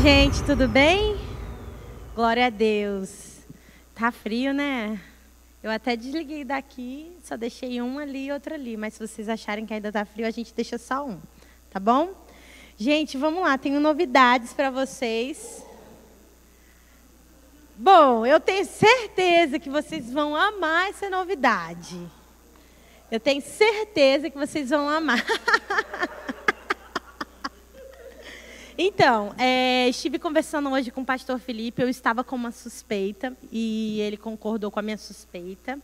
gente, tudo bem? Glória a Deus. Tá frio, né? Eu até desliguei daqui, só deixei um ali e outro ali. Mas se vocês acharem que ainda tá frio, a gente deixa só um, tá bom? Gente, vamos lá, tenho novidades para vocês. Bom, eu tenho certeza que vocês vão amar essa novidade. Eu tenho certeza que vocês vão amar. Então, estive conversando hoje com o pastor Felipe, eu estava com uma suspeita e ele concordou com a minha suspeita.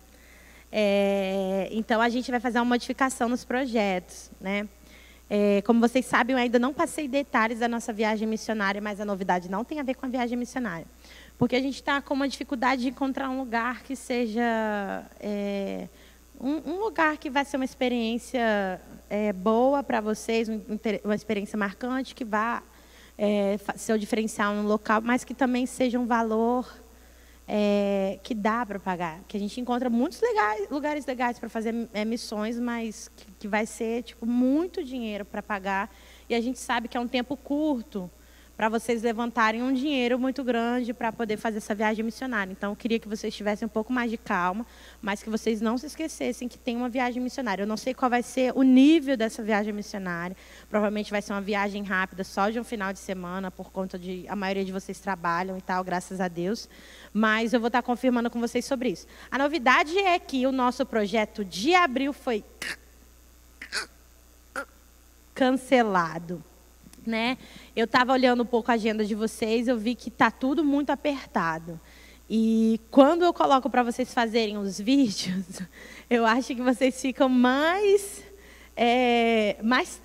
Então, a gente vai fazer uma modificação nos projetos, né? Como vocês sabem, eu ainda não passei detalhes da nossa viagem missionária, mas a novidade não tem a ver com a viagem missionária. Porque a gente está com uma dificuldade de encontrar um lugar que seja... um lugar que vai ser uma experiência boa para vocês, uma experiência marcante, que vá ser o diferencial no local, mas que também seja um valor que dá para pagar. Que a gente encontra muitos lugares legais para fazer missões, mas que vai ser tipo, muito dinheiro para pagar. E a gente sabe que é um tempo curto para vocês levantarem um dinheiro muito grande para poder fazer essa viagem missionária. Então, eu queria que vocês tivessem um pouco mais de calma, mas que vocês não se esquecessem que tem uma viagem missionária. Eu não sei qual vai ser o nível dessa viagem missionária. Provavelmente vai ser uma viagem rápida, só de um final de semana, por conta de a maioria de vocês trabalham e tal, graças a Deus. Mas eu vou estar confirmando com vocês sobre isso. A novidade é que o nosso projeto de abril foi cancelado. Né? Eu estava olhando um pouco a agenda de vocês, eu vi que está tudo muito apertado. E quando eu coloco para vocês fazerem os vídeos, eu acho que vocês ficam mais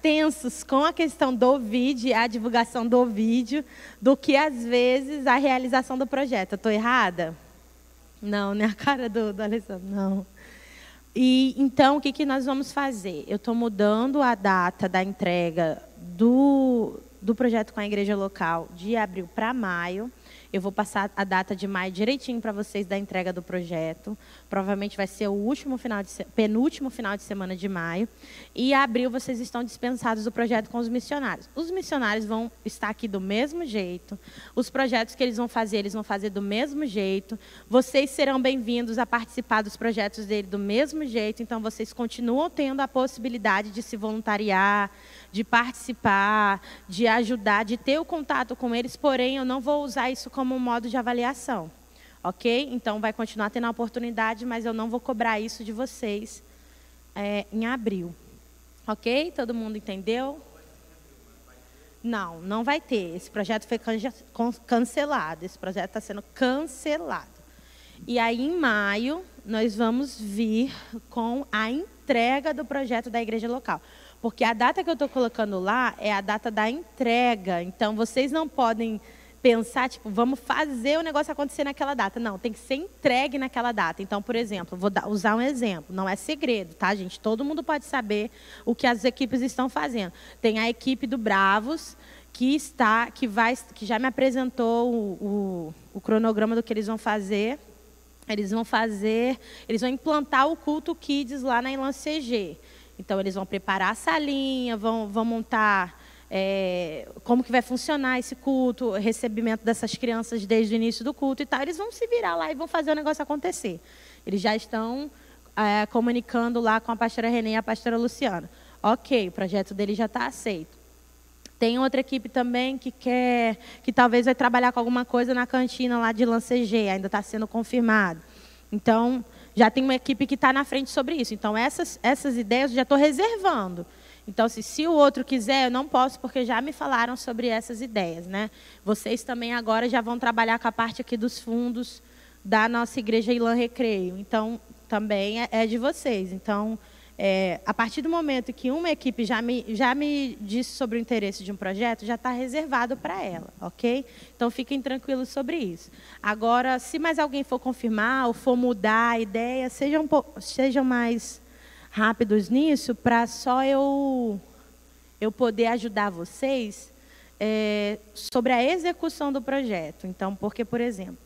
tensos com a questão do vídeo, a divulgação do vídeo, do que, às vezes, a realização do projeto. Eu estou errada? Não, né? A cara do Alessandro, não. E, então, o que nós vamos fazer? Eu estou mudando a data da entrega do projeto com a igreja local de abril para maio. Eu vou passar a data de maio direitinho para vocês da entrega do projeto. Provavelmente vai ser o penúltimo final de semana de maio. E abril vocês estão dispensados do projeto com os missionários. Os missionários vão estar aqui do mesmo jeito. Os projetos que eles vão fazer do mesmo jeito. Vocês serão bem-vindos a participar dos projetos dele do mesmo jeito. Então, vocês continuam tendo a possibilidade de se voluntariar, de participar, de ajudar, de ter o contato com eles. Porém, eu não vou usar isso como um modo de avaliação, ok? Então, vai continuar tendo a oportunidade, mas eu não vou cobrar isso de vocês em abril, ok? Todo mundo entendeu? Não, não vai ter. Esse projeto foi cancelado. Esse projeto está sendo cancelado. E aí, em maio, nós vamos vir com a entrega do projeto da igreja local. Porque a data que eu estou colocando lá é a data da entrega. Então, vocês não podem pensar, tipo, vamos fazer o negócio acontecer naquela data. Não, tem que ser entregue naquela data. Então, por exemplo, vou usar um exemplo. Não é segredo, tá, gente? Todo mundo pode saber o que as equipes estão fazendo. Tem a equipe do Bravos, que já me apresentou o cronograma do que eles vão fazer. Eles vão implantar o culto Kids lá na Elan CG. Então, eles vão preparar a salinha, vão montar como que vai funcionar esse culto, o recebimento dessas crianças desde o início do culto e tal. Eles vão se virar lá e vão fazer o negócio acontecer. Eles já estão comunicando lá com a pastora Renê e a pastora Luciana. Ok, o projeto dele já está aceito. Tem outra equipe também que talvez vai trabalhar com alguma coisa na cantina lá de Lancegê, ainda está sendo confirmado. Então, já tem uma equipe que está na frente sobre isso. Então, essas ideias eu já estou reservando. Então, se o outro quiser, eu não posso, porque já me falaram sobre essas ideias, né? Vocês também agora já vão trabalhar com a parte aqui dos fundos da nossa igreja Ilan Recreio. Então, também é de vocês. Então, a partir do momento que uma equipe já me disse sobre o interesse de um projeto, já está reservado para ela, ok? Então, fiquem tranquilos sobre isso. Agora, se mais alguém for confirmar ou for mudar a ideia, sejam mais rápidos nisso, para só eu poder ajudar vocês sobre a execução do projeto. Então, porque, por exemplo,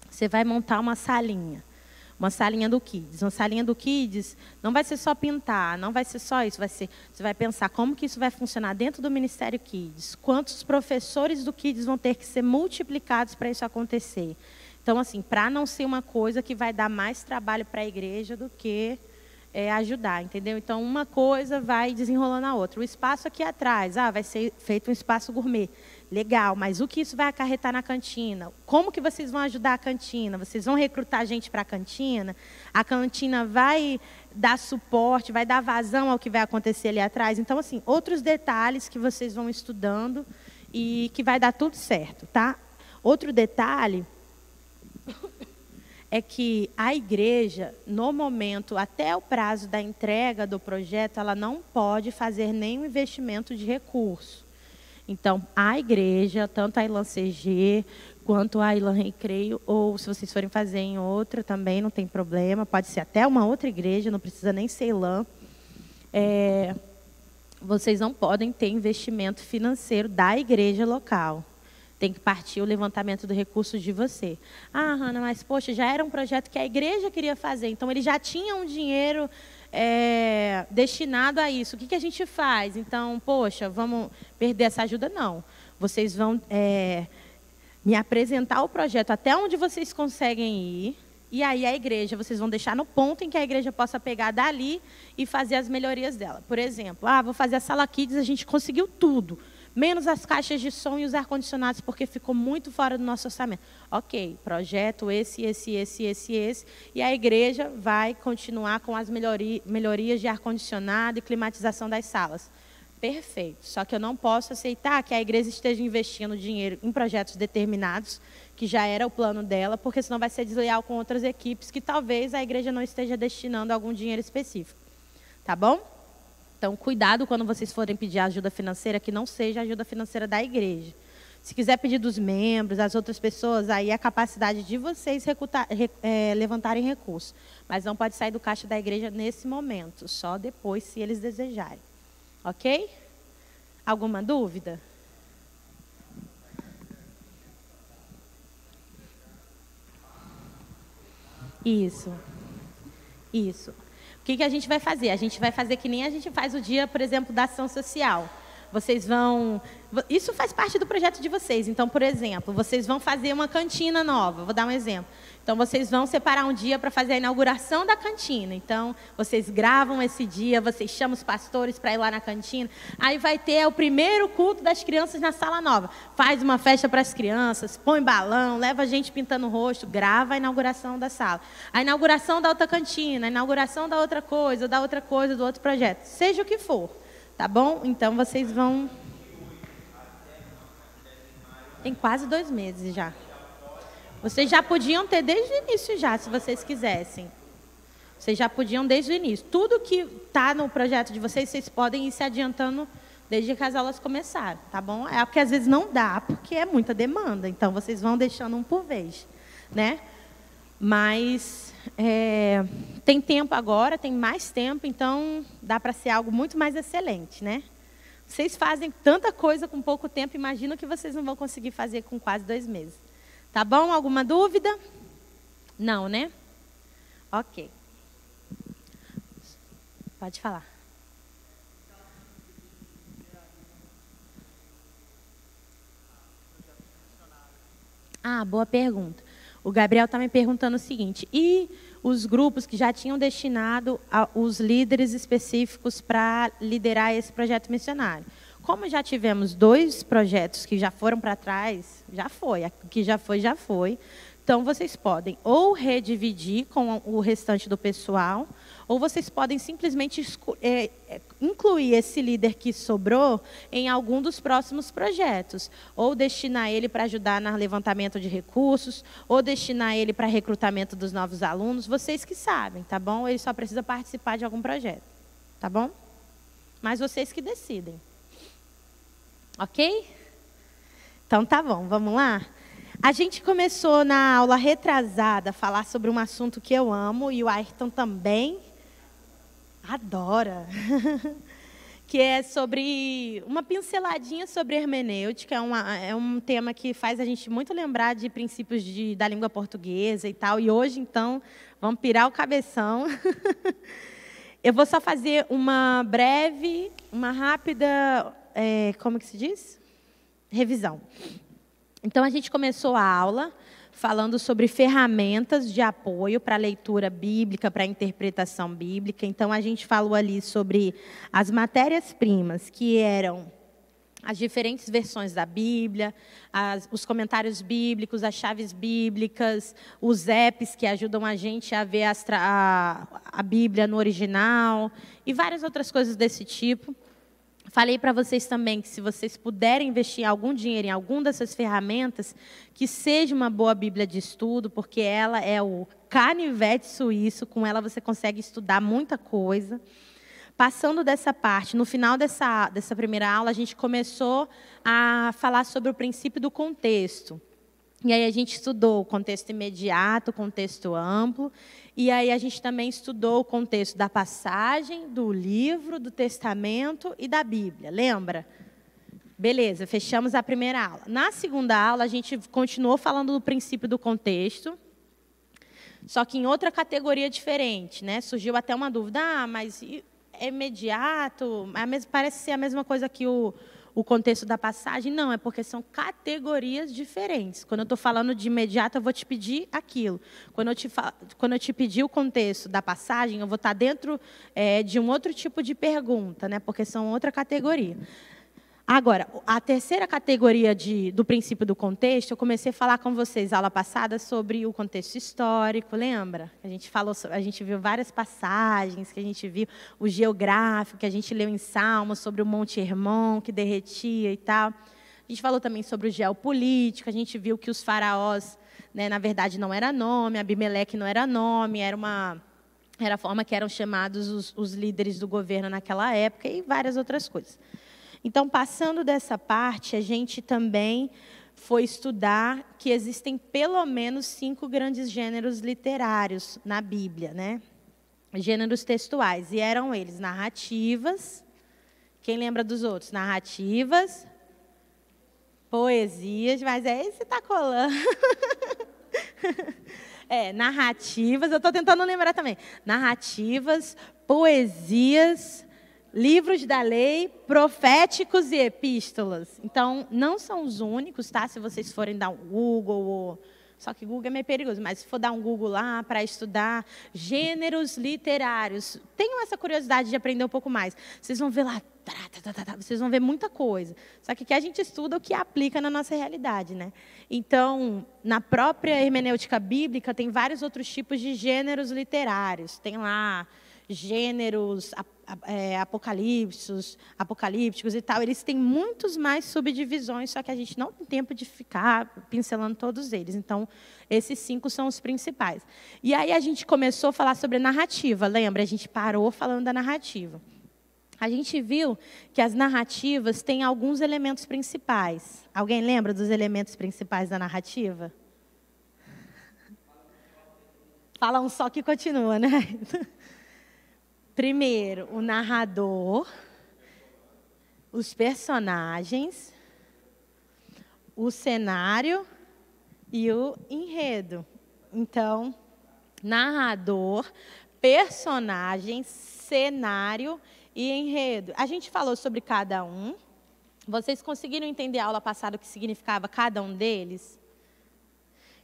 você vai montar uma salinha. Uma salinha do Kids. Uma salinha do Kids não vai ser só pintar, não vai ser só isso. Você vai pensar como que isso vai funcionar dentro do Ministério Kids. Quantos professores do Kids vão ter que ser multiplicados para isso acontecer. Então, assim, para não ser uma coisa que vai dar mais trabalho para a igreja do que ajudar, entendeu? Então, uma coisa vai desenrolando a outra. O espaço aqui atrás, vai ser feito um espaço gourmet. Legal, mas o que isso vai acarretar na cantina? Como que vocês vão ajudar a cantina? Vocês vão recrutar gente para a cantina? A cantina vai dar suporte, vai dar vazão ao que vai acontecer ali atrás? Então, assim, outros detalhes que vocês vão estudando e que vai dar tudo certo, tá? Outro detalhe é que a igreja, no momento, até o prazo da entrega do projeto, ela não pode fazer nenhum investimento de recurso. Então, a igreja, tanto a Ilan CG, quanto a Ilan Recreio, ou se vocês forem fazer em outra também, não tem problema, pode ser até uma outra igreja, não precisa nem ser Ilan. Vocês não podem ter investimento financeiro da igreja local. Tem que partir o levantamento do recurso de você. Hannah, mas, poxa, já era um projeto que a igreja queria fazer, então ele já tinha um dinheiro destinado a isso. O que a gente faz? Então, poxa, vamos perder essa ajuda? Não. Vocês vão me apresentar o projeto até onde vocês conseguem ir, e aí a igreja, vocês vão deixar no ponto em que a igreja possa pegar dali e fazer as melhorias dela. Por exemplo, vou fazer a sala Kids, a gente conseguiu tudo, menos as caixas de som e os ar-condicionados, porque ficou muito fora do nosso orçamento. Ok, projeto esse, e a igreja vai continuar com as melhorias de ar-condicionado e climatização das salas. Perfeito, só que eu não posso aceitar que a igreja esteja investindo dinheiro em projetos determinados, que já era o plano dela, porque senão vai ser desleal com outras equipes que talvez a igreja não esteja destinando algum dinheiro específico. Tá bom? Então, cuidado quando vocês forem pedir ajuda financeira, que não seja ajuda financeira da igreja. Se quiser pedir dos membros, das outras pessoas, aí é a capacidade de vocês levantarem recursos. Mas não pode sair do caixa da igreja nesse momento, só depois, se eles desejarem. Ok? Alguma dúvida? Isso. O que a gente vai fazer? A gente vai fazer que nem a gente faz o dia, por exemplo, da ação social. Vocês vão... Isso faz parte do projeto de vocês. Então, por exemplo, vocês vão fazer uma cantina nova. Vou dar um exemplo. Então, vocês vão separar um dia para fazer a inauguração da cantina. Então, vocês gravam esse dia, vocês chamam os pastores para ir lá na cantina. Aí vai ter o primeiro culto das crianças na sala nova. Faz uma festa para as crianças, põe balão, leva a gente pintando o rosto, grava a inauguração da sala. A inauguração da outra cantina, a inauguração da outra coisa, do outro projeto. Seja o que for. Tá bom? Então, vocês vão... Tem quase 2 meses já. Vocês já podiam ter desde o início já, se vocês quisessem. Vocês já podiam desde o início. Tudo que está no projeto de vocês, vocês podem ir se adiantando desde que as aulas começaram, tá bom? É porque às vezes não dá, porque é muita demanda. Então, vocês vão deixando um por vez, né? Mas tem tempo agora, tem mais tempo, então dá para ser algo muito mais excelente, né? Vocês fazem tanta coisa com pouco tempo, imagino que vocês não vão conseguir fazer com quase 2 meses. Tá bom? Alguma dúvida? Não, né? Ok. Pode falar. Boa pergunta. O Gabriel está me perguntando o seguinte: e os grupos que já tinham destinado os líderes específicos para liderar esse projeto missionário? Como já tivemos 2 projetos que já foram para trás, já foi. O que já foi, já foi. Então, vocês podem ou redividir com o restante do pessoal, ou vocês podem simplesmente incluir esse líder que sobrou em algum dos próximos projetos. Ou destinar ele para ajudar no levantamento de recursos, ou destinar ele para recrutamento dos novos alunos. Vocês que sabem, tá bom? Ele só precisa participar de algum projeto, tá bom? Mas vocês que decidem. Ok? Então, tá bom, vamos lá? A gente começou na aula retrasada a falar sobre um assunto que eu amo e o Ayrton também adora, que é sobre uma pinceladinha sobre hermenêutica. É um tema que faz a gente muito lembrar de princípios da língua portuguesa e tal. E hoje, então, vamos pirar o cabeção. Eu vou só fazer uma rápida, como que se diz? Revisão. Então, a gente começou a aula falando sobre ferramentas de apoio para a leitura bíblica, para a interpretação bíblica. Então, a gente falou ali sobre as matérias-primas, que eram as diferentes versões da Bíblia, os comentários bíblicos, as chaves bíblicas, os apps que ajudam a gente a ver a Bíblia no original e várias outras coisas desse tipo. Falei para vocês também que se vocês puderem investir algum dinheiro em alguma dessas ferramentas, que seja uma boa Bíblia de estudo, porque ela é o canivete suíço, com ela você consegue estudar muita coisa. Passando dessa parte, no final dessa primeira aula, a gente começou a falar sobre o princípio do contexto. E aí a gente estudou o contexto imediato, o contexto amplo, e aí a gente também estudou o contexto da passagem, do livro, do testamento e da Bíblia. Lembra? Beleza, fechamos a primeira aula. Na segunda aula, a gente continuou falando do princípio do contexto, só que em outra categoria diferente, né? Surgiu até uma dúvida, mas é imediato? Parece ser a mesma coisa que o contexto da passagem. Não, é porque são categorias diferentes. Quando eu estou falando de imediato, eu vou te pedir aquilo. Quando eu te pedir o contexto da passagem, eu vou estar dentro de um outro tipo de pergunta, né? Porque são outra categoria. Agora, a terceira categoria do princípio do contexto, eu comecei a falar com vocês aula passada sobre o contexto histórico, lembra? A gente viu várias passagens, que a gente viu o geográfico, que a gente leu em Salmos sobre o Monte Hermon, que derretia e tal. A gente falou também sobre o geopolítico, a gente viu que os faraós, né, na verdade, não era nome, Abimeleque não era nome, era a forma que eram chamados os líderes do governo naquela época e várias outras coisas. Então, passando dessa parte, a gente também foi estudar que existem pelo menos 5 grandes gêneros literários na Bíblia, né? Gêneros textuais. E eram eles narrativas. Quem lembra dos outros? Narrativas, poesias, mas esse está colando. Narrativas, eu estou tentando lembrar também. Narrativas, poesias, livros da lei, proféticos e epístolas. Então, não são os únicos, tá? Se vocês forem dar um Google, só que Google é meio perigoso, mas se for dar um Google lá para estudar gêneros literários, tenham essa curiosidade de aprender um pouco mais. Vocês vão ver lá, vocês vão ver muita coisa. Só que aqui a gente estuda o que aplica na nossa realidade, né? Então, na própria hermenêutica bíblica, tem vários outros tipos de gêneros literários. Tem lá gêneros apocalípticos e tal. Eles têm muitos mais subdivisões, só que a gente não tem tempo de ficar pincelando todos eles. Então, esses 5 são os principais. E aí a gente começou a falar sobre narrativa, lembra? A gente parou falando da narrativa. A gente viu que as narrativas têm alguns elementos principais. Alguém lembra dos elementos principais da narrativa? Fala um só que continua, né? Primeiro, o narrador, os personagens, o cenário e o enredo. Então, narrador, personagens, cenário e enredo. A gente falou sobre cada um. Vocês conseguiram entender a aula passada o que significava cada um deles?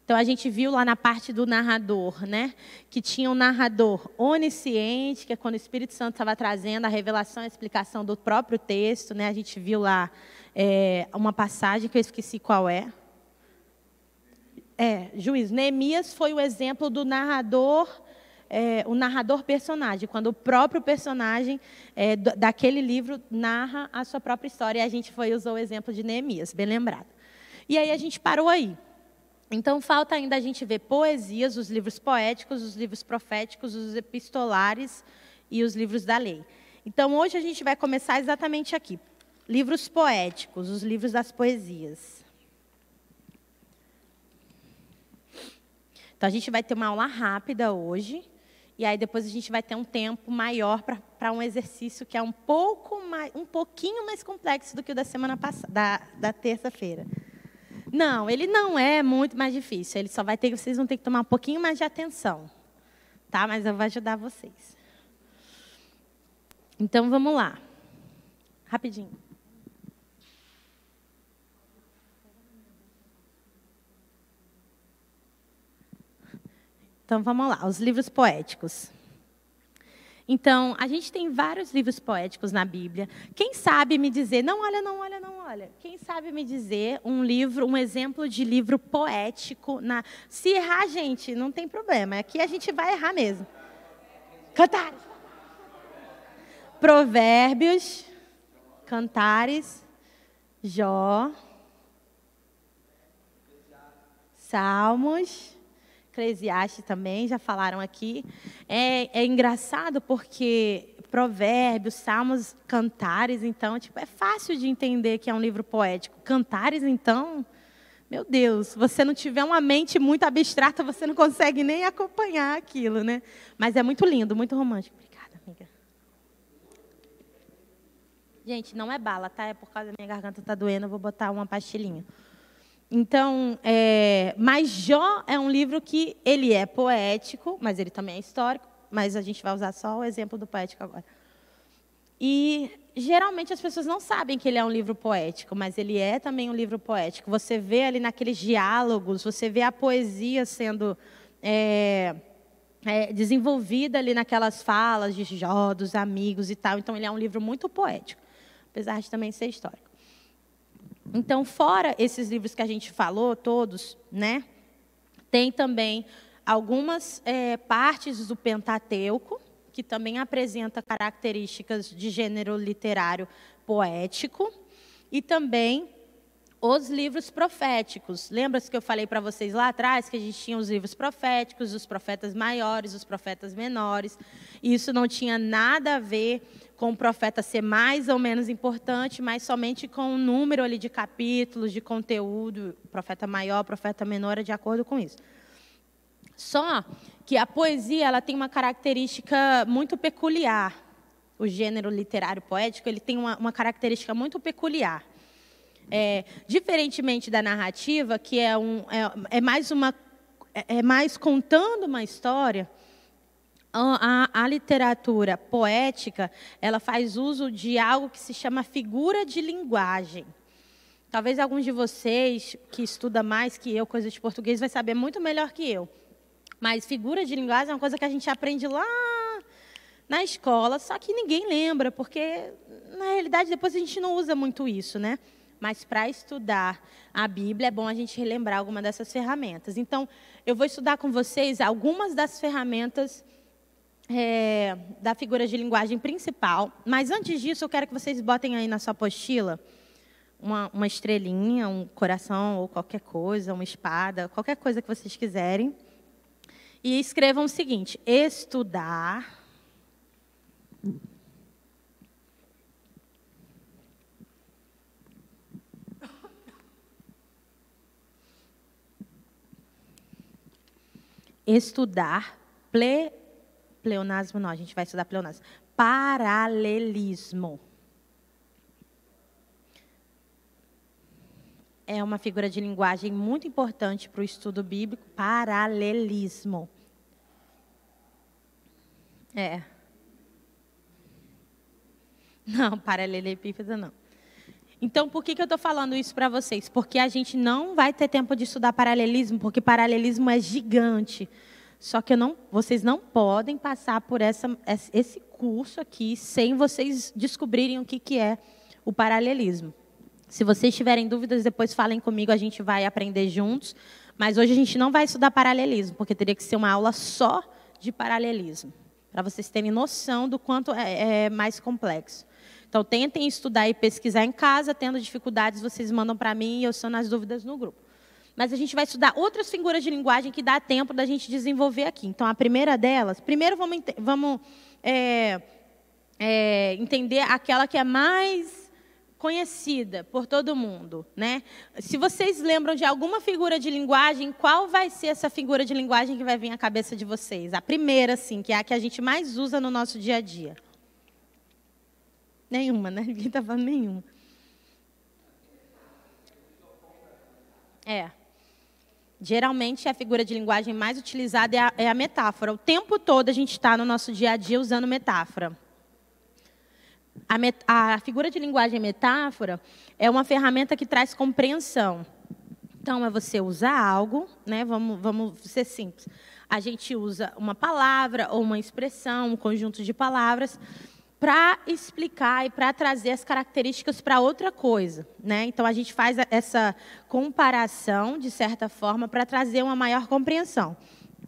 Então, a gente viu lá na parte do narrador, né? Que tinha um narrador onisciente, que é quando o Espírito Santo estava trazendo a revelação e a explicação do próprio texto, né? A gente viu lá uma passagem que eu esqueci qual é. Juízo. Neemias foi o exemplo do narrador, o narrador personagem, quando o próprio personagem daquele livro narra a sua própria história. E a gente usou o exemplo de Neemias, bem lembrado. E aí a gente parou aí. Então, falta ainda a gente ver poesias, os livros poéticos, os livros proféticos, os epistolares e os livros da lei. Então, hoje a gente vai começar exatamente aqui. Livros poéticos, os livros das poesias. Então, a gente vai ter uma aula rápida hoje. E aí depois a gente vai ter um tempo maior para um exercício que é um pouquinho mais complexo do que o da semana passada, da terça-feira. Não, ele não é muito mais difícil. Ele só vocês vão ter que tomar um pouquinho mais de atenção, tá? Mas eu vou ajudar vocês. Então vamos lá, rapidinho. Então, vamos lá, os livros poéticos. Então, a gente tem vários livros poéticos na Bíblia. Quem sabe me dizer, não olha. Quem sabe me dizer um exemplo de livro poético? Se errar, gente, não tem problema. Aqui a gente vai errar mesmo. Cantares. Provérbios, Cantares, Jó, Salmos, Eclesiastes também, já falaram aqui. É engraçado porque Provérbios, Salmos, Cantares, então, é fácil de entender que é um livro poético. Cantares, então, meu Deus, se você não tiver uma mente muito abstrata, você não consegue nem acompanhar aquilo, né? Mas é muito lindo, muito romântico. Obrigada, amiga. Gente, não é bala, tá? É por causa da minha garganta tá doendo, eu vou botar uma pastilhinha. Então, mas Jó é um livro que ele é poético, mas ele também é histórico, mas a gente vai usar só o exemplo do poético agora. E, geralmente, as pessoas não sabem que ele é um livro poético, mas ele é também um livro poético. Você vê ali naqueles diálogos, você vê a poesia sendo desenvolvida ali naquelas falas de Jó, dos amigos e tal. Então, ele é um livro muito poético, apesar de também ser histórico. Então, fora esses livros que a gente falou, todos, né, tem também algumas partes do Pentateuco, que também apresenta características de gênero literário poético, e também os livros proféticos. Lembra-se que eu falei para vocês lá atrás que a gente tinha os livros proféticos, os profetas maiores, os profetas menores, e isso não tinha nada a ver com o profeta ser mais ou menos importante, mas somente com o número ali de capítulos, de conteúdo, profeta maior, profeta menor, é de acordo com isso. Só que a poesia ela tem uma característica muito peculiar. O gênero literário poético ele tem uma característica muito peculiar. Diferentemente da narrativa, que é mais contando uma história, a literatura poética, ela faz uso de algo que se chama figura de linguagem. Talvez alguns de vocês, que estudam mais que eu, coisa de português, vai saber muito melhor que eu. Mas figura de linguagem é uma coisa que a gente aprende lá na escola, só que ninguém lembra, porque, na realidade, depois a gente não usa muito isso, né? Mas para estudar a Bíblia, é bom a gente relembrar alguma dessas ferramentas. Então, eu vou estudar com vocês algumas das ferramentas da figura de linguagem principal. Mas antes disso, eu quero que vocês botem aí na sua apostila uma estrelinha, um coração ou qualquer coisa, uma espada, qualquer coisa que vocês quiserem. E escrevam o seguinte: estudar pleonasmo não, a gente vai estudar pleonasmo. Paralelismo. É uma figura de linguagem muito importante para o estudo bíblico. Paralelismo. Não, paralelepípedo não. Então, por que eu estou falando isso para vocês? Porque a gente não vai ter tempo de estudar paralelismo, porque paralelismo é gigante. Só que vocês não podem passar por esse curso aqui sem vocês descobrirem o que é o paralelismo. Se vocês tiverem dúvidas, depois falem comigo, a gente vai aprender juntos. Mas hoje a gente não vai estudar paralelismo, porque teria que ser uma aula só de paralelismo, para vocês terem noção do quanto é mais complexo. Então, tentem estudar e pesquisar em casa. Tendo dificuldades, vocês mandam para mim e eu sano as dúvidas no grupo. Mas a gente vai estudar outras figuras de linguagem que dá tempo da gente desenvolver aqui. Então, a primeira delas, primeiro vamos entender aquela que é mais conhecida por todo mundo, né? Se vocês lembram de alguma figura de linguagem, qual vai ser essa figura de linguagem que vai vir à cabeça de vocês? A primeira, sim, que é a que a gente mais usa no nosso dia a dia. Nenhuma, né? Ninguém está falando nenhuma. Geralmente, a figura de linguagem mais utilizada é a metáfora. O tempo todo a gente está no nosso dia a dia usando metáfora. A figura de linguagem metáfora é uma ferramenta que traz compreensão. Então, é você usar algo, né? Vamos ser simples. A gente usa uma palavra ou uma expressão, um conjunto de palavras, para explicar e para trazer as características para outra coisa, né? Então, a gente faz essa comparação, de certa forma, para trazer uma maior compreensão.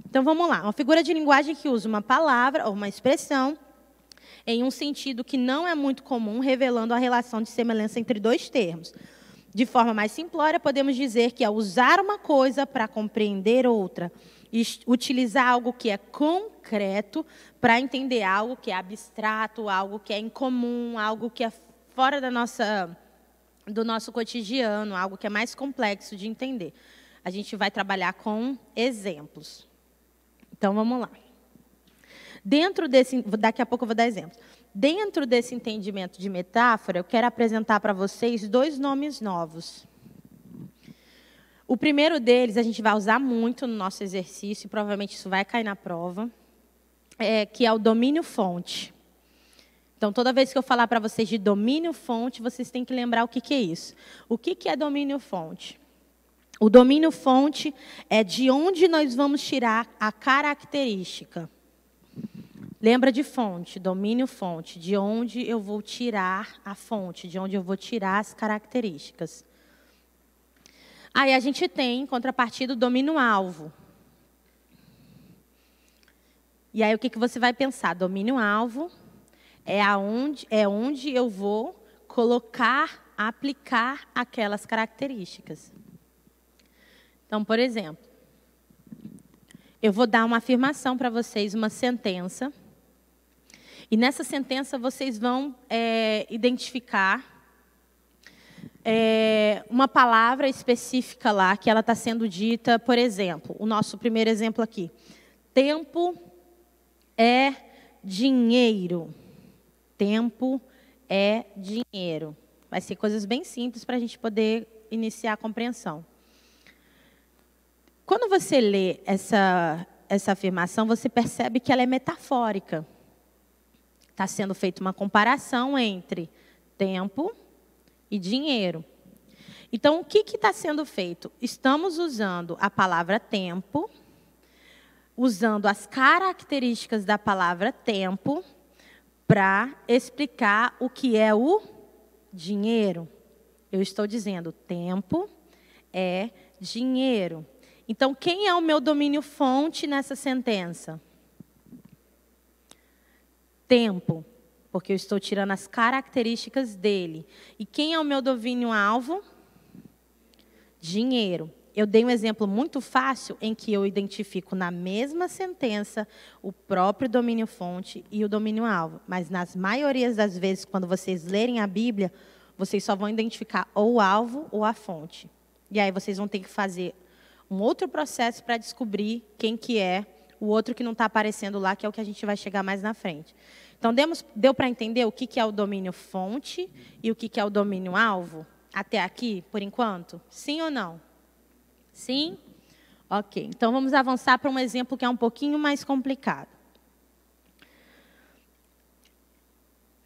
Então, vamos lá. Uma figura de linguagem que usa uma palavra ou uma expressão em um sentido que não é muito comum, revelando a relação de semelhança entre dois termos. De forma mais simplória, podemos dizer que é usar uma coisa para compreender outra, e utilizar algo que é concreto para entender algo que é abstrato, algo que é incomum, algo que é fora do nosso cotidiano, algo que é mais complexo de entender. A gente vai trabalhar com exemplos. Então, vamos lá. Daqui a pouco eu vou dar exemplos. Dentro desse entendimento de metáfora, eu quero apresentar para vocês 2 nomes novos. O primeiro deles a gente vai usar muito no nosso exercício, e provavelmente isso vai cair na prova, que é o domínio-fonte. Então, toda vez que eu falar para vocês de domínio-fonte, vocês têm que lembrar o que é isso. O que é domínio-fonte? O domínio-fonte é de onde nós vamos tirar a característica. Lembra de fonte, domínio-fonte, de onde eu vou tirar a fonte, de onde eu vou tirar as características. Aí a gente tem, em contrapartida, o domínio-alvo. E aí o que você vai pensar? Domínio-alvo é onde eu vou colocar, aplicar aquelas características. Então, por exemplo, eu vou dar uma afirmação para vocês, uma sentença. E nessa sentença vocês vão identificar uma palavra específica lá, que ela está sendo dita, por exemplo, o nosso primeiro exemplo aqui. Tempo é dinheiro. Tempo é dinheiro. Vai ser coisas bem simples para a gente poder iniciar a compreensão. Quando você lê essa afirmação, você percebe que ela é metafórica. Está sendo feita uma comparação entre tempo e dinheiro. Então, o que está sendo feito? Estamos usando a palavra tempo, usando as características da palavra tempo, para explicar o que é o dinheiro. Eu estou dizendo, tempo é dinheiro. Então, quem é o meu domínio-fonte nessa sentença? Tempo, porque eu estou tirando as características dele. E quem é o meu domínio-alvo? Dinheiro. Eu dei um exemplo muito fácil em que eu identifico na mesma sentença o próprio domínio-fonte e o domínio-alvo. Mas, nas maiorias das vezes, quando vocês lerem a Bíblia, vocês só vão identificar ou o alvo ou a fonte. E aí vocês vão ter que fazer um outro processo para descobrir quem que é o outro que não está aparecendo lá, que é o que a gente vai chegar mais na frente. Então, deu para entender o que é o domínio-fonte e o que é o domínio-alvo? Até aqui, por enquanto? Sim ou não? Sim? Ok. Então, vamos avançar para um exemplo que é um pouquinho mais complicado.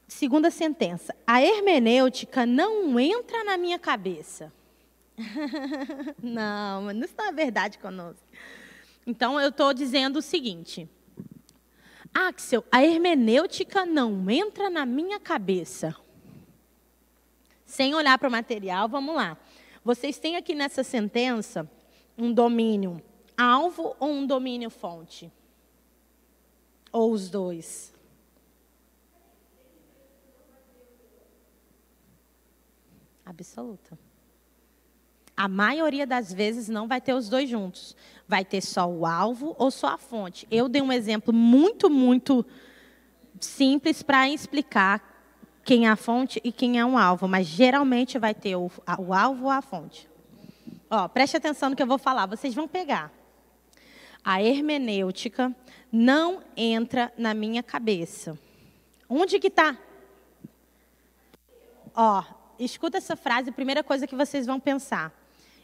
Segunda sentença. A hermenêutica não entra na minha cabeça. Não, mas isso não é verdade conosco. Então, eu estou dizendo o seguinte. Axel, a hermenêutica não entra na minha cabeça. Sem olhar para o material, vamos lá. Vocês têm aqui nessa sentença um domínio alvo ou um domínio fonte? Ou os dois? Absoluta. A maioria das vezes não vai ter os dois juntos. Vai ter só o alvo ou só a fonte. Eu dei um exemplo muito, muito simples para explicar quem é a fonte e quem é um alvo, mas geralmente vai ter o alvo ou a fonte. Ó, preste atenção no que eu vou falar, vocês vão pegar. A hermenêutica não entra na minha cabeça. Onde que está? Ó, escuta essa frase, a primeira coisa que vocês vão pensar.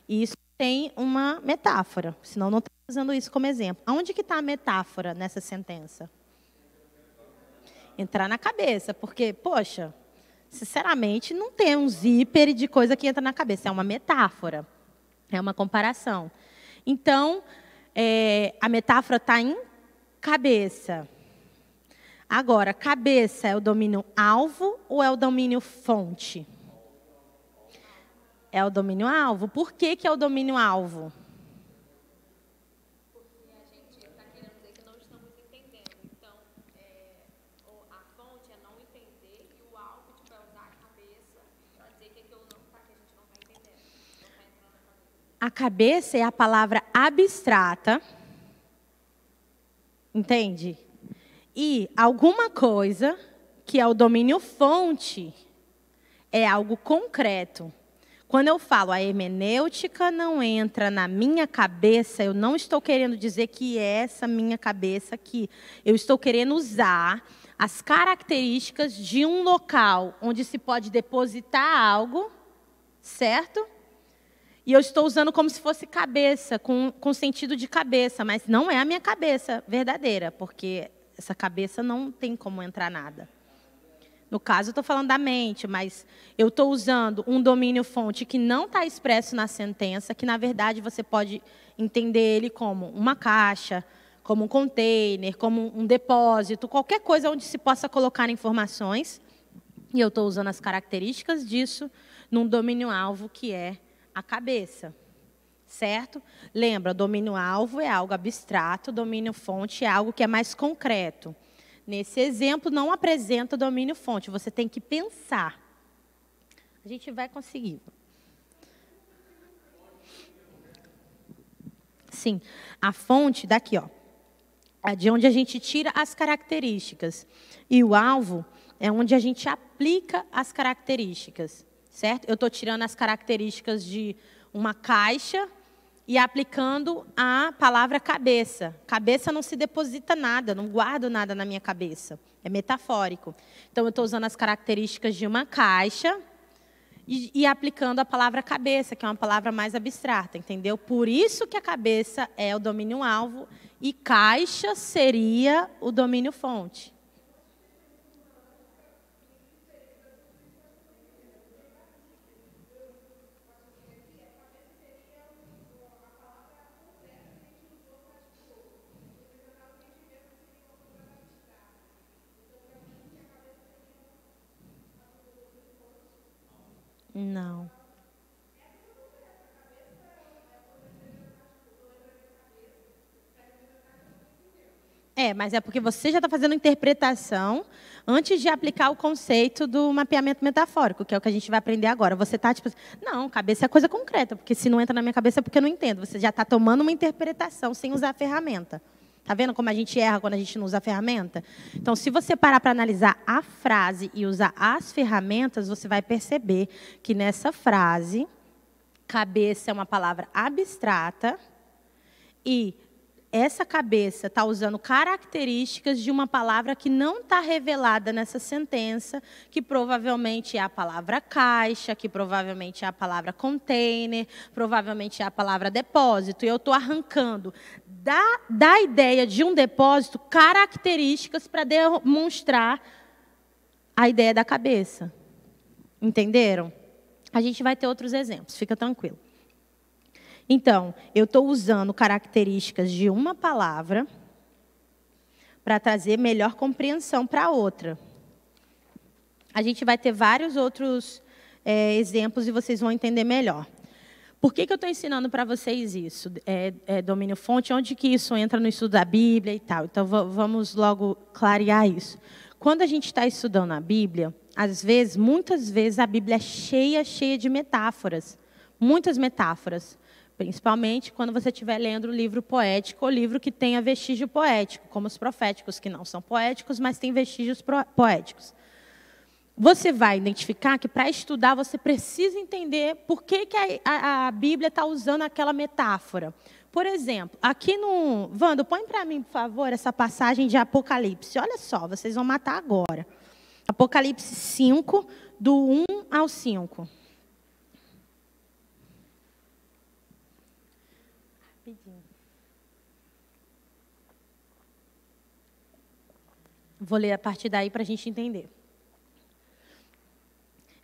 Isso tem uma metáfora, senão não estou usando isso como exemplo. Aonde que está a metáfora nessa sentença? Entrar na cabeça, porque, poxa, sinceramente, não tem um zíper de coisa que entra na cabeça. É uma metáfora, é uma comparação. Então, a metáfora está em cabeça. Agora, cabeça é o domínio alvo ou é o domínio fonte? É o domínio alvo. Por que que é o domínio alvo? Porque a gente está querendo dizer que não estamos entendendo. Então, a fonte é não entender e o alvo é usar a cabeça para dizer que aquilo não está, que a gente não está entendendo. Não está entrando na cabeça. A cabeça é a palavra abstrata. Entende? E alguma coisa que é o domínio fonte é algo concreto. Quando eu falo a hermenêutica não entra na minha cabeça, eu não estou querendo dizer que é essa minha cabeça aqui. Eu estou querendo usar as características de um local onde se pode depositar algo, certo? E eu estou usando como se fosse cabeça, com sentido de cabeça, mas não é a minha cabeça verdadeira, porque essa cabeça não tem como entrar nada. No caso, eu estou falando da mente, mas eu estou usando um domínio-fonte que não está expresso na sentença, que, na verdade, você pode entender ele como uma caixa, como um container, como um depósito, qualquer coisa onde se possa colocar informações. E eu estou usando as características disso num domínio-alvo que é a cabeça, certo? Lembra, domínio-alvo é algo abstrato, domínio-fonte é algo que é mais concreto. Nesse exemplo, não apresenta domínio-fonte, você tem que pensar. A gente vai conseguir. Sim, a fonte daqui, ó, é de onde a gente tira as características. E o alvo é onde a gente aplica as características, certo? Eu estou tirando as características de uma caixa e aplicando a palavra cabeça. Cabeça não se deposita nada, não guardo nada na minha cabeça. É metafórico. Então, eu estou usando as características de uma caixa e aplicando a palavra cabeça, que é uma palavra mais abstrata, entendeu? Por isso que a cabeça é o domínio-alvo e caixa seria o domínio-fonte. Não. Mas é porque você já está fazendo interpretação antes de aplicar o conceito do mapeamento metafórico, que é o que a gente vai aprender agora. Você está tipo, não, cabeça é coisa concreta, porque se não entra na minha cabeça é porque eu não entendo. Você já está tomando uma interpretação sem usar a ferramenta. Está vendo como a gente erra quando a gente não usa a ferramenta? Então, se você parar para analisar a frase e usar as ferramentas, você vai perceber que nessa frase, cabeça é uma palavra abstrata e essa cabeça está usando características de uma palavra que não está revelada nessa sentença, que provavelmente é a palavra caixa, que provavelmente é a palavra container, provavelmente é a palavra depósito. E eu estou arrancando da ideia de um depósito características para demonstrar a ideia da cabeça. Entenderam? A gente vai ter outros exemplos, fica tranquilo. Então, eu estou usando características de uma palavra para trazer melhor compreensão para a outra. A gente vai ter vários outros exemplos e vocês vão entender melhor. Por que eu estou ensinando para vocês isso? Domínio-fonte, onde que isso entra no estudo da Bíblia e tal. Então, vamos logo clarear isso. Quando a gente está estudando a Bíblia, muitas vezes, a Bíblia é cheia de metáforas. Muitas metáforas. Principalmente quando você estiver lendo o livro poético ou livro que tenha vestígio poético, como os proféticos, que não são poéticos, mas têm vestígios poéticos. você vai identificar que para estudar você precisa entender por que a Bíblia está usando aquela metáfora. Por exemplo, aqui no... Wanda, põe para mim, por favor, essa passagem de Apocalipse. Olha só, vocês vão matar agora. Apocalipse 5, do 1 ao 5. Rapidinho. Vou ler a partir daí para a gente entender.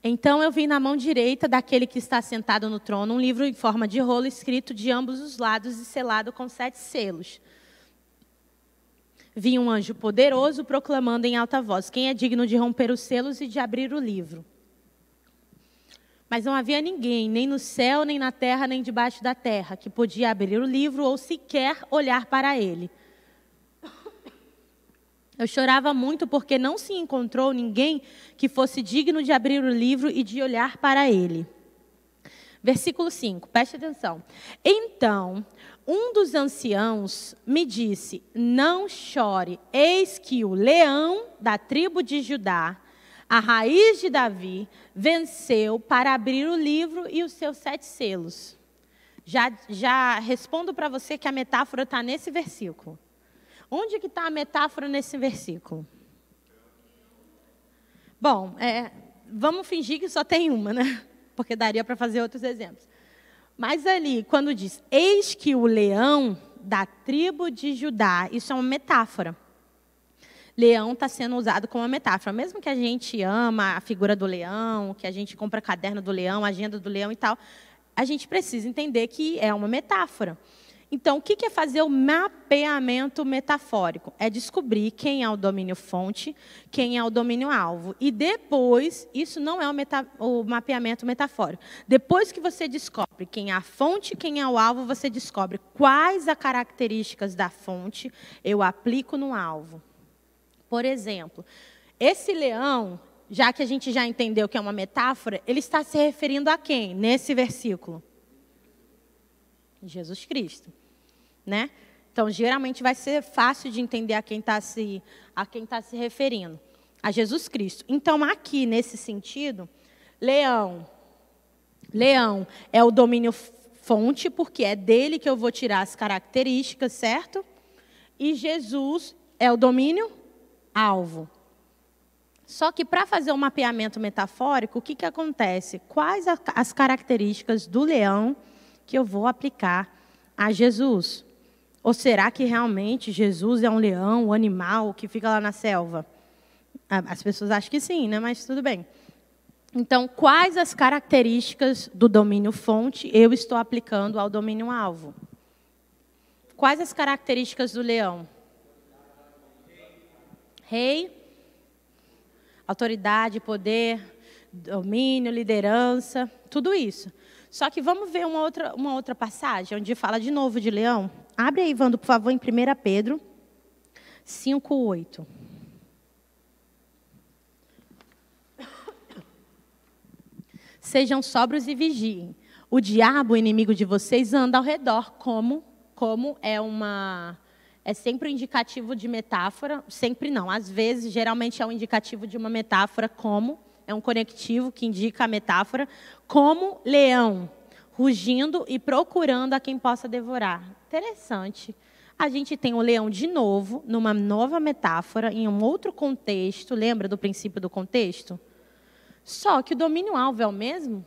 Então eu vi na mão direita daquele que está sentado no trono um livro em forma de rolo escrito de ambos os lados e selado com 7 selos. Vi um anjo poderoso proclamando em alta voz: quem é digno de romper os selos e de abrir o livro? Mas não havia ninguém, nem no céu, nem na terra, nem debaixo da terra, que podia abrir o livro ou sequer olhar para ele. Eu chorava muito porque não se encontrou ninguém que fosse digno de abrir o livro e de olhar para ele. Versículo 5, preste atenção. Então, um dos anciãos me disse: não chore, eis que o leão da tribo de Judá, a raiz de Davi, venceu para abrir o livro e os seus 7 selos. Já respondo para você que a metáfora está nesse versículo. Onde que está a metáfora nesse versículo? Bom, vamos fingir que só tem uma, né? Porque daria para fazer outros exemplos. Mas ali, quando diz, eis que o leão da tribo de Judá, isso é uma metáfora. Leão está sendo usado como uma metáfora. Mesmo que a gente ama a figura do leão, que a gente compra caderno do leão, agenda do leão e tal, a gente precisa entender que é uma metáfora. Então, o que é fazer o mapeamento metafórico? É descobrir quem é o domínio fonte, quem é o domínio alvo. E depois, isso não é o mapeamento metafórico. Depois que você descobre quem é a fonte, quem é o alvo, você descobre quais as características da fonte eu aplico no alvo. Por exemplo, esse leão, já que a gente já entendeu que é uma metáfora, ele está se referindo a quem nesse versículo? Jesus Cristo, né? Então, geralmente vai ser fácil de entender a quem está se referindo, a Jesus Cristo. Então, aqui nesse sentido, leão é o domínio fonte, porque é dele que eu vou tirar as características, certo? E Jesus é o domínio alvo. Só que para fazer um mapeamento metafórico, o que acontece? Quais as características do leão que eu vou aplicar a Jesus? Ou será que realmente Jesus é um leão, um animal que fica lá na selva? As pessoas acham que sim, né? Mas tudo bem. Então, quais as características do domínio fonte eu estou aplicando ao domínio alvo? Quais as características do leão? Rei, autoridade, poder, domínio, liderança, tudo isso. Só que vamos ver uma outra passagem, onde fala de novo de leão. Abre aí, Wando, por favor, em 1 Pedro 5:8. Sejam sóbrios e vigiem. O diabo, o inimigo de vocês, anda ao redor, como é sempre um indicativo de metáfora, sempre não, às vezes, geralmente é um indicativo de uma metáfora, como é um conectivo que indica a metáfora, como leão, rugindo e procurando a quem possa devorar. Interessante. A gente tem o leão de novo, numa nova metáfora, em um outro contexto. Lembra do princípio do contexto? Só que o domínio-alvo é o mesmo?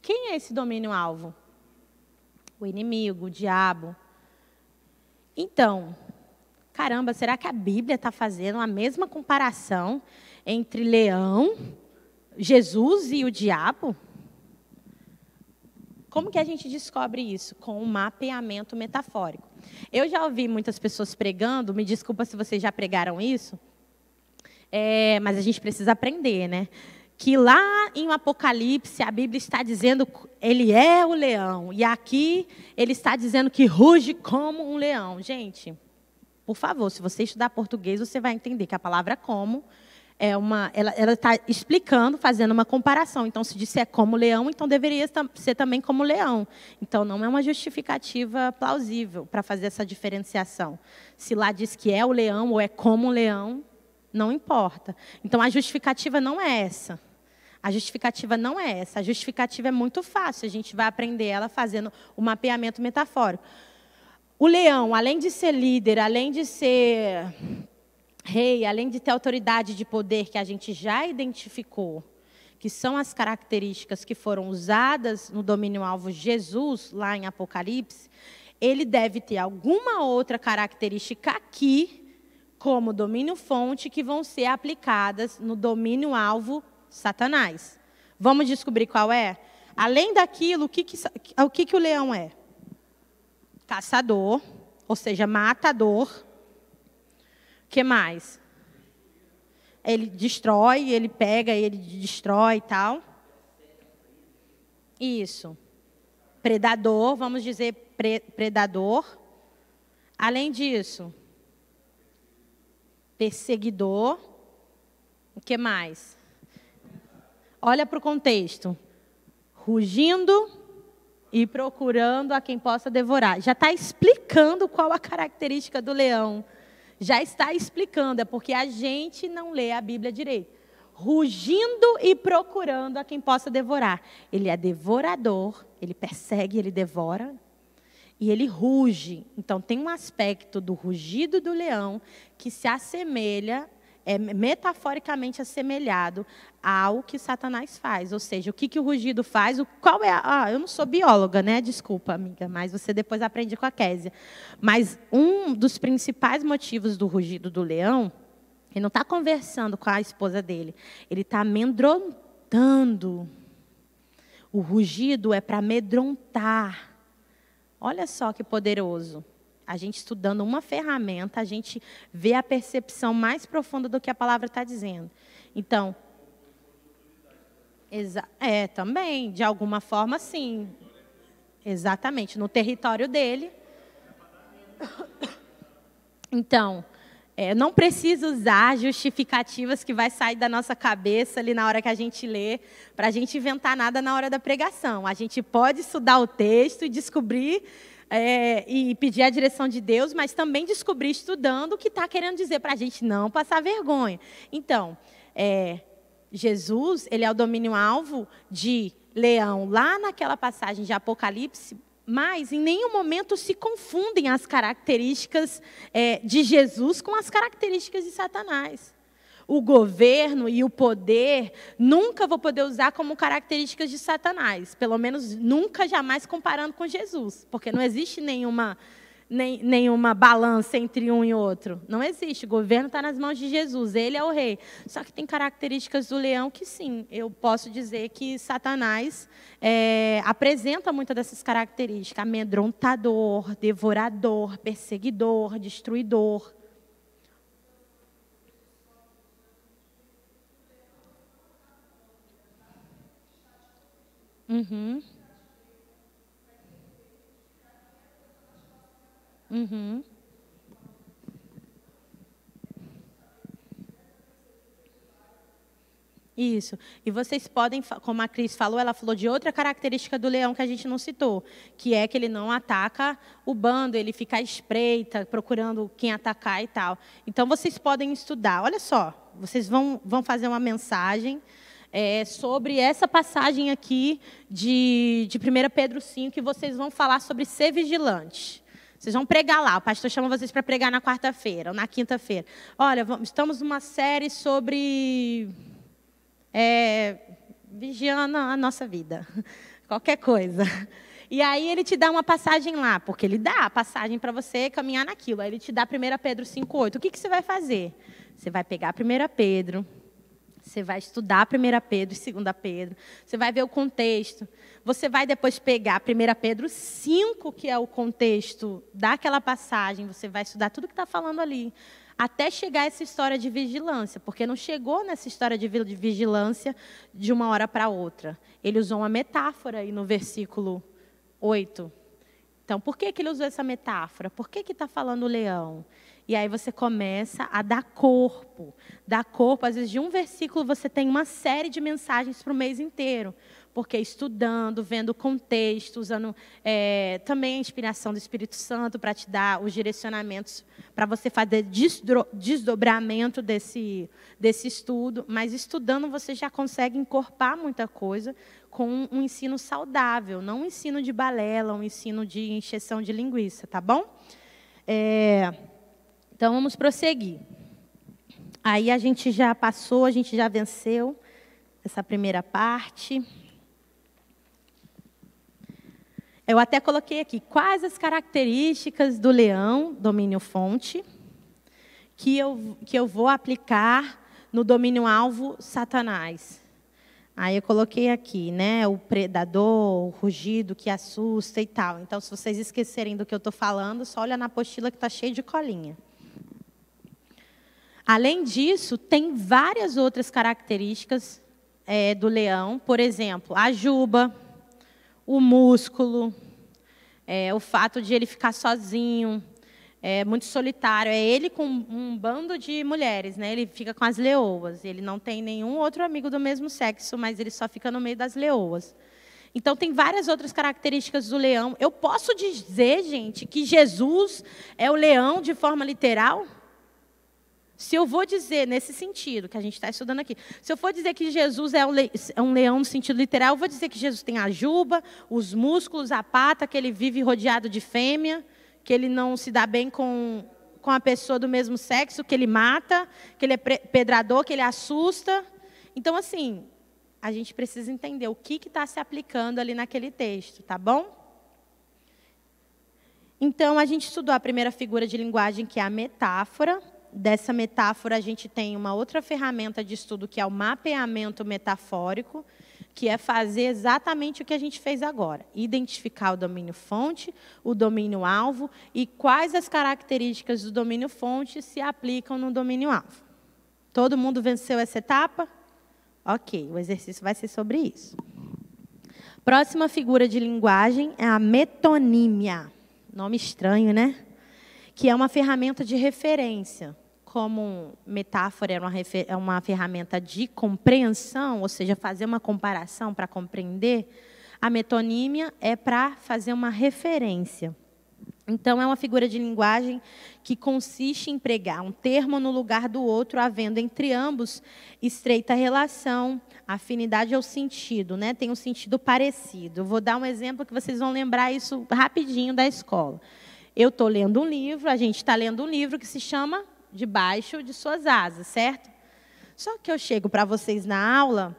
Quem é esse domínio-alvo? O inimigo, o diabo. Então, caramba, será que a Bíblia está fazendo a mesma comparação entre leão, Jesus e o diabo? Como que a gente descobre isso? Com um mapeamento metafórico. Eu já ouvi muitas pessoas pregando, me desculpa se vocês já pregaram isso, mas a gente precisa aprender, né? Que lá em Apocalipse a Bíblia está dizendo que ele é o leão. E aqui ele está dizendo que ruge como um leão. Gente, por favor, se você estudar português, você vai entender que a palavra como ela está explicando, fazendo uma comparação. Então, se disser como leão, então deveria ser também como leão. Então, não é uma justificativa plausível para fazer essa diferenciação. Se lá diz que é o leão ou é como um leão, Não importa. Então, a justificativa não é essa. A justificativa não é essa. A justificativa é muito fácil. A gente vai aprender ela fazendo o mapeamento metafórico. O leão, além de ser líder, além de ser rei, além de ter autoridade de poder que a gente já identificou, que são as características que foram usadas no domínio-alvo Jesus, lá em Apocalipse, ele deve ter alguma outra característica aqui, como domínio-fonte, que vão ser aplicadas no domínio-alvo Satanás. Vamos descobrir qual é? Além daquilo, o que o leão é? Caçador, ou seja, matador. O que mais? Ele destrói, ele pega, ele destrói e tal. Isso. Predador, vamos dizer predador. Além disso, perseguidor. O que mais? Olha para o contexto. Rugindo e procurando a quem possa devorar. Já está explicando qual a característica do leão. Já está explicando, é porque a gente não lê a Bíblia direito. Rugindo e procurando a quem possa devorar. Ele é devorador, ele persegue, ele devora e ele ruge. Então, tem um aspecto do rugido do leão que se assemelha, é metaforicamente assemelhado ao que Satanás faz. Ou seja, o que o rugido faz, qual é eu não sou bióloga, né? Desculpa, amiga, mas você depois aprende com a Késia. Mas um dos principais motivos do rugido do leão, ele não está conversando com a esposa dele, ele está amedrontando. O rugido é para amedrontar. Olha só que poderoso. A gente estudando uma ferramenta, a gente vê a percepção mais profunda do que a palavra está dizendo. Então, também, de alguma forma, sim. Exatamente, no território dele. Então, não precisa usar justificativas que vai sair da nossa cabeça ali na hora que a gente lê, para a gente inventar nada na hora da pregação. A gente pode estudar o texto e descobrir... e pedir a direção de Deus, mas também descobrir estudando o que está querendo dizer para a gente não passar vergonha. Então, Jesus, ele é o domínio-alvo de leão, lá naquela passagem de Apocalipse, mas em nenhum momento se confundem as características de Jesus com as características de Satanás. O governo e o poder, nunca vou poder usar como características de Satanás. Pelo menos nunca, jamais comparando com Jesus. Porque não existe nenhuma balança entre um e outro. Não existe. O governo está nas mãos de Jesus. Ele é o rei. Só que tem características do leão que sim. Eu posso dizer que Satanás apresenta muitas dessas características. Amedrontador, devorador, perseguidor, destruidor. Uhum. Uhum. Isso. E vocês podem, como a Cris falou, ela falou de outra característica do leão que a gente não citou, que é que ele não ataca o bando, ele fica à espreita, procurando quem atacar e tal. Então, vocês podem estudar. Olha só, vocês vão fazer uma mensagem sobre essa passagem aqui de 1 Pedro 5, que vocês vão falar sobre ser vigilante. Vocês vão pregar lá, o pastor chama vocês para pregar na quarta-feira ou na quinta-feira. Olha, estamos numa série sobre vigiando a nossa vida, qualquer coisa. E aí ele te dá uma passagem lá, porque ele dá a passagem para você caminhar naquilo. Aí ele te dá 1 Pedro 5,8. O que você vai fazer? Você vai pegar 1 Pedro... Você vai estudar 1 Pedro e 2 Pedro. Você vai ver o contexto. Você vai depois pegar 1 Pedro 5, que é o contexto daquela passagem. Você vai estudar tudo que está falando ali. Até chegar essa história de vigilância. Porque não chegou nessa história de vigilância de uma hora para outra. Ele usou uma metáfora aí no versículo 8. Então, por que ele usou essa metáfora? Por que está falando o leão? E aí você começa a dar corpo. Dar corpo, às vezes de um versículo você tem uma série de mensagens para o mês inteiro. porque estudando, vendo o contexto, usando também a inspiração do Espírito Santo para te dar os direcionamentos para você fazer desdobramento desse estudo. Mas estudando você já consegue incorporar muita coisa com um ensino saudável, não um ensino de balela, um ensino de encheção de linguiça, tá bom? Então, vamos prosseguir. Aí a gente já passou, a gente já venceu essa primeira parte. Eu até coloquei aqui, quais as características do leão, domínio fonte, que eu vou aplicar no domínio alvo Satanás. Aí eu coloquei aqui, né, o predador, o rugido que assusta e tal. Então, se vocês esquecerem do que eu estou falando, só olha na apostila que está cheia de colinha. Além disso, tem várias outras características do leão. Por exemplo, a juba, o músculo, o fato de ele ficar sozinho, muito solitário. É ele com um bando de mulheres, né? Ele fica com as leoas. Ele não tem nenhum outro amigo do mesmo sexo, mas ele só fica no meio das leoas. Então, tem várias outras características do leão. Eu posso dizer, gente, que Jesus é o leão de forma literal? Se eu vou dizer, nesse sentido, que a gente está estudando aqui, se eu for dizer que Jesus é um leão no sentido literal, eu vou dizer que Jesus tem a juba, os músculos, a pata, que ele vive rodeado de fêmea, que ele não se dá bem com a pessoa do mesmo sexo, que ele mata, que ele é pedrador, que ele assusta. Então, assim, a gente precisa entender o que está se aplicando ali naquele texto, tá bom? Então, a gente estudou a primeira figura de linguagem, que é a metáfora. Dessa metáfora, a gente tem uma outra ferramenta de estudo, que é o mapeamento metafórico, que é fazer exatamente o que a gente fez agora. Identificar o domínio fonte, o domínio alvo e quais as características do domínio fonte se aplicam no domínio alvo. Todo mundo venceu essa etapa? Ok, o exercício vai ser sobre isso. Próxima figura de linguagem é a metonímia. Nome estranho, né? Que é uma ferramenta de referência. Como metáfora é uma ferramenta de compreensão, ou seja, fazer uma comparação para compreender, a metonímia é para fazer uma referência. Então, é uma figura de linguagem que consiste em pregar um termo no lugar do outro, havendo entre ambos estreita relação, afinidade ao sentido, né? Tem um sentido parecido. Eu vou dar um exemplo que vocês vão lembrar isso rapidinho da escola. Eu estou lendo um livro, a gente está lendo um livro que se chama Debaixo de Suas Asas, certo? Só que eu chego para vocês na aula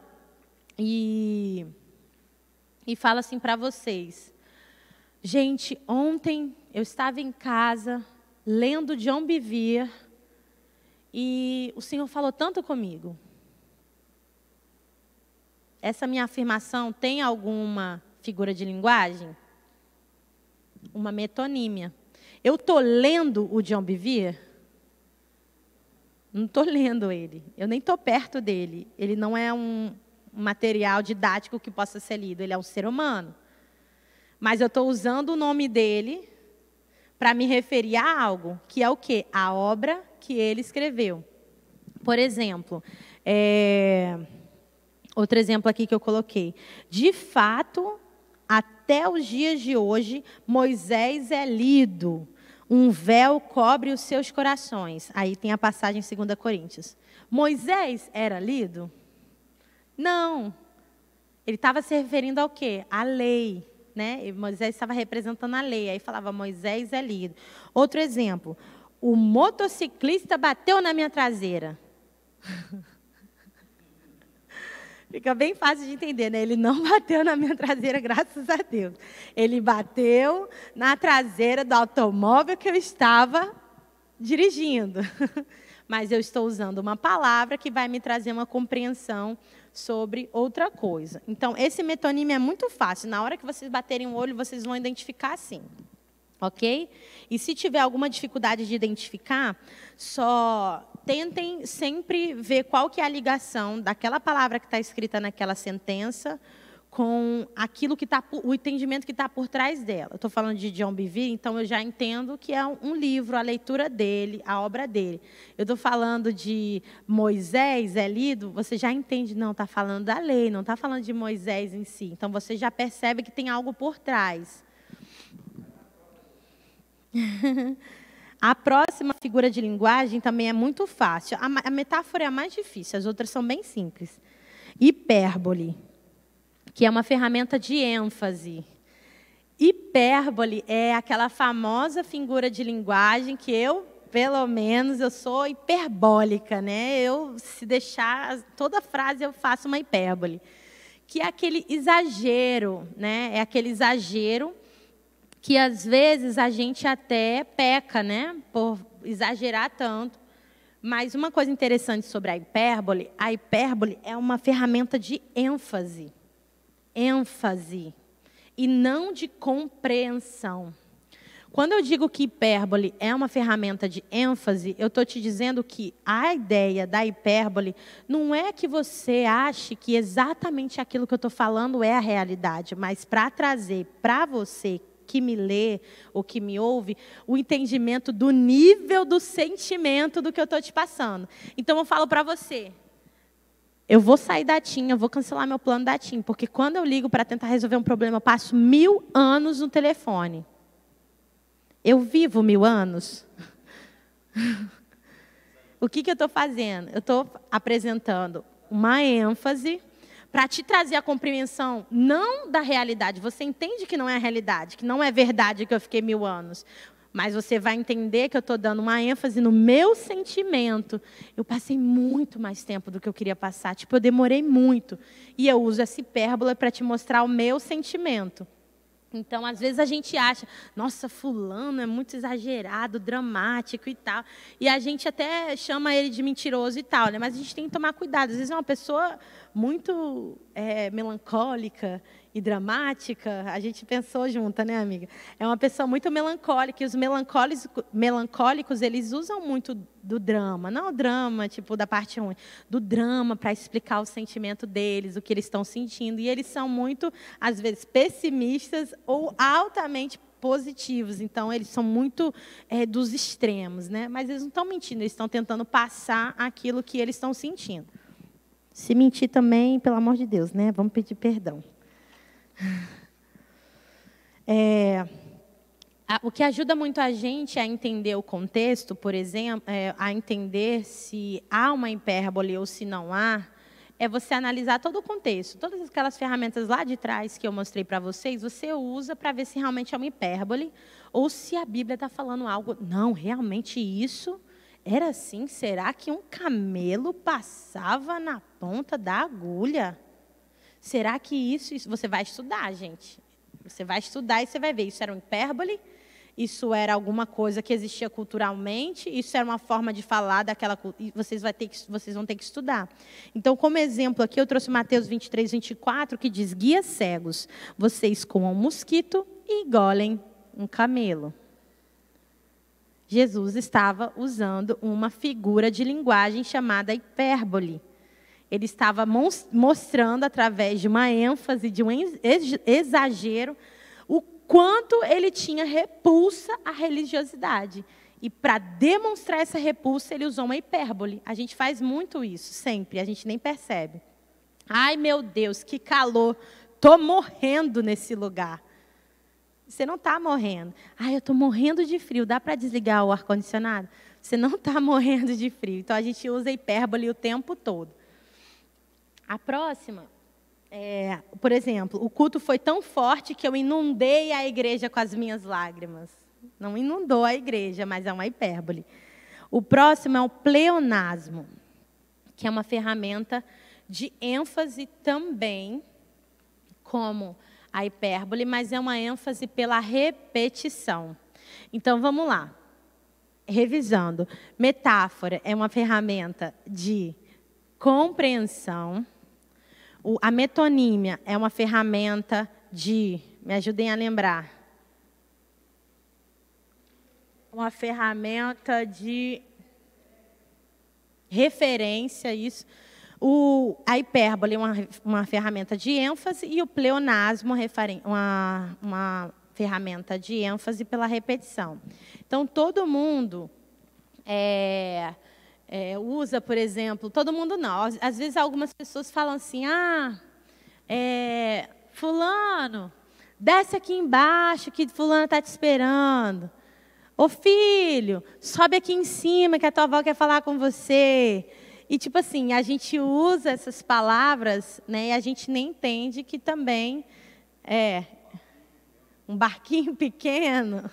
e falo assim para vocês: gente, ontem eu estava em casa lendo John Bevere e o Senhor falou tanto comigo. Essa minha afirmação tem alguma figura de linguagem? Uma metonímia. Eu estou lendo o John Bevere? Não estou lendo ele. Eu nem estou perto dele. Ele não é um material didático que possa ser lido. Ele é um ser humano. Mas eu estou usando o nome dele para me referir a algo, que é o quê? A obra que ele escreveu. Por exemplo, outro exemplo aqui que eu coloquei. De fato, até os dias de hoje, Moisés é lido. Um véu cobre os seus corações. Aí tem a passagem em 2 Coríntios. Moisés era lido? Não. Ele estava se referindo ao quê? À lei. Né? E Moisés estava representando a lei. Aí falava, Moisés é lido. Outro exemplo. O motociclista bateu na minha traseira. Fica bem fácil de entender, né? Ele não bateu na minha traseira, graças a Deus. Ele bateu na traseira do automóvel que eu estava dirigindo. Mas eu estou usando uma palavra que vai me trazer uma compreensão sobre outra coisa. Então, esse metonímio é muito fácil. Na hora que vocês baterem o olho, vocês vão identificar assim. Ok? E se tiver alguma dificuldade de identificar, só tentem sempre ver qual que é a ligação daquela palavra que está escrita naquela sentença com aquilo que está, o entendimento que está por trás dela. Eu estou falando de John Bevere, então eu já entendo que é um livro, a leitura dele, a obra dele. Eu estou falando de Moisés, é lido, você já entende, não, está falando da lei, não está falando de Moisés em si. Então você já percebe que tem algo por trás. A próxima figura de linguagem também é muito fácil. A metáfora é a mais difícil, as outras são bem simples. Hipérbole, que é uma ferramenta de ênfase. Hipérbole é aquela famosa figura de linguagem que eu, pelo menos, eu sou hiperbólica, né? Se deixar, toda frase eu faço uma hipérbole. Que é aquele exagero, né? É aquele exagero que, às vezes, a gente até peca, né? Por exagerar tanto. Mas uma coisa interessante sobre a hipérbole é uma ferramenta de ênfase. Ênfase e não de compreensão. Quando eu digo que hipérbole é uma ferramenta de ênfase, eu estou te dizendo que a ideia da hipérbole não é que você ache que exatamente aquilo que eu estou falando é a realidade, mas para trazer para você que me lê ou que me ouve, o entendimento do nível do sentimento do que eu estou te passando. Então eu falo para você, eu vou sair da TIM, eu vou cancelar meu plano da TIM, porque quando eu ligo para tentar resolver um problema, eu passo 1000 anos no telefone. Eu vivo 1000 anos? O que eu estou fazendo? Eu estou apresentando uma ênfase para te trazer a compreensão não da realidade. Você entende que não é a realidade, que não é verdade que eu fiquei 1000 anos. Mas você vai entender que eu estou dando uma ênfase no meu sentimento. Eu passei muito mais tempo do que eu queria passar. Tipo, eu demorei muito. E eu uso essa hipérbole para te mostrar o meu sentimento. Então, às vezes a gente acha, nossa, fulano é muito exagerado, dramático e tal. E a gente até chama ele de mentiroso e tal, né? Mas a gente tem que tomar cuidado. Às vezes é uma pessoa muito melancólica e dramática. A gente pensou junta, né, amiga? É uma pessoa muito melancólica. E os melancólicos, eles usam muito do drama. Não o drama, tipo, da parte ruim. Do drama para explicar o sentimento deles, o que eles estão sentindo. E eles são muito, às vezes, pessimistas ou altamente positivos. Então, eles são muito dos extremos, né? Mas eles não estão mentindo, eles estão tentando passar aquilo que eles estão sentindo. Se mentir também, pelo amor de Deus, né? Vamos pedir perdão. O que ajuda muito a gente a entender o contexto, por exemplo, a entender se há uma hipérbole ou se não há, é você analisar todo o contexto. Todas aquelas ferramentas lá de trás que eu mostrei para vocês, você usa para ver se realmente é uma hipérbole ou se a Bíblia está falando algo. Não, realmente isso era assim? Será que um camelo passava na ponta da agulha? Será que isso... Você vai estudar, gente. Você vai estudar e você vai ver. Isso era uma hipérbole? Isso era alguma coisa que existia culturalmente? Isso era uma forma de falar daquela cultura? Vocês vão ter que estudar. Então, como exemplo aqui, eu trouxe Mateus 23, 24, que diz, guias cegos, vocês comam um mosquito e engolem um camelo. Jesus estava usando uma figura de linguagem chamada hipérbole. Ele estava mostrando, através de uma ênfase, de um exagero, o quanto ele tinha repulsa à religiosidade. E, para demonstrar essa repulsa, ele usou uma hipérbole. A gente faz muito isso, sempre, a gente nem percebe. Ai, meu Deus, que calor, estou morrendo nesse lugar. Você não está morrendo. Ai, eu estou morrendo de frio, dá para desligar o ar-condicionado? Você não está morrendo de frio. Então, a gente usa hipérbole o tempo todo. A próxima, por exemplo, o culto foi tão forte que eu inundei a igreja com as minhas lágrimas. Não inundou a igreja, mas é uma hipérbole. O próximo é o pleonasmo, que é uma ferramenta de ênfase também, como a hipérbole, mas é uma ênfase pela repetição. Então, vamos lá. Revisando. Metáfora é uma ferramenta de compreensão. A metonímia é uma ferramenta de... Me ajudem a lembrar. Uma ferramenta de referência, isso. A hipérbole é uma ferramenta de ênfase e o pleonasmo uma ferramenta de ênfase pela repetição. Então, todo mundo usa, por exemplo, todo mundo não. Às vezes, algumas pessoas falam assim, fulano, desce aqui embaixo que fulano está te esperando. Ô filho, sobe aqui em cima que a tua avó quer falar com você. E, tipo assim, a gente usa essas palavras, né, e a gente nem entende que também é um barquinho pequeno,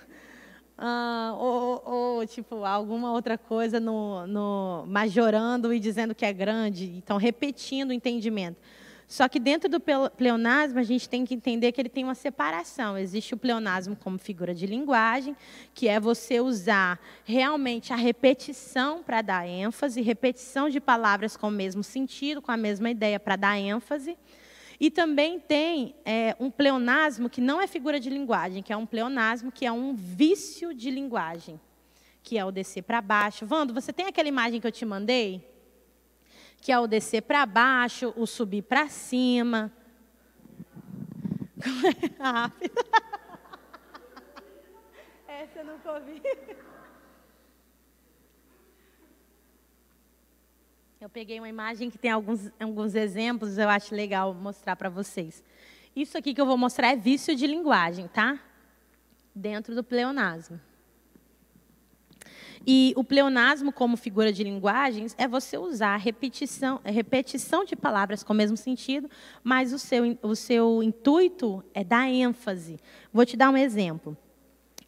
ou tipo, alguma outra coisa majorando e dizendo que é grande. Então, repetindo o entendimento. Só que dentro do pleonasmo, a gente tem que entender que ele tem uma separação. Existe o pleonasmo como figura de linguagem, que é você usar realmente a repetição para dar ênfase, repetição de palavras com o mesmo sentido, com a mesma ideia para dar ênfase. E também tem um pleonasmo que não é figura de linguagem, que é um pleonasmo que é um vício de linguagem, que é o descer para baixo. Wando, você tem aquela imagem que eu te mandei? Que é o descer para baixo, o subir para cima. Como é rápido? Essa eu nunca ouvi. Eu peguei uma imagem que tem alguns exemplos, eu acho legal mostrar para vocês. Isso aqui que eu vou mostrar é vício de linguagem, tá? Dentro do pleonasmo. E o pleonasmo como figura de linguagens é você usar a repetição de palavras com o mesmo sentido, mas o seu intuito é dar ênfase. Vou te dar um exemplo.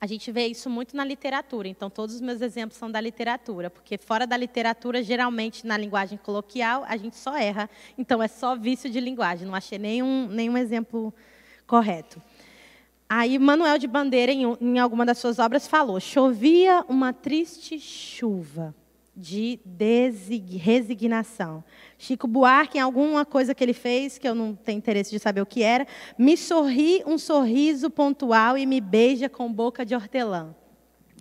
A gente vê isso muito na literatura, então todos os meus exemplos são da literatura, porque fora da literatura, geralmente na linguagem coloquial, a gente só erra, então é só vício de linguagem, não achei nenhum exemplo correto. Aí, Manuel de Bandeira, em alguma das suas obras, falou: chovia uma triste chuva de resignação. Chico Buarque, em alguma coisa que ele fez, que eu não tenho interesse de saber o que era, me sorri um sorriso pontual e me beija com boca de hortelã.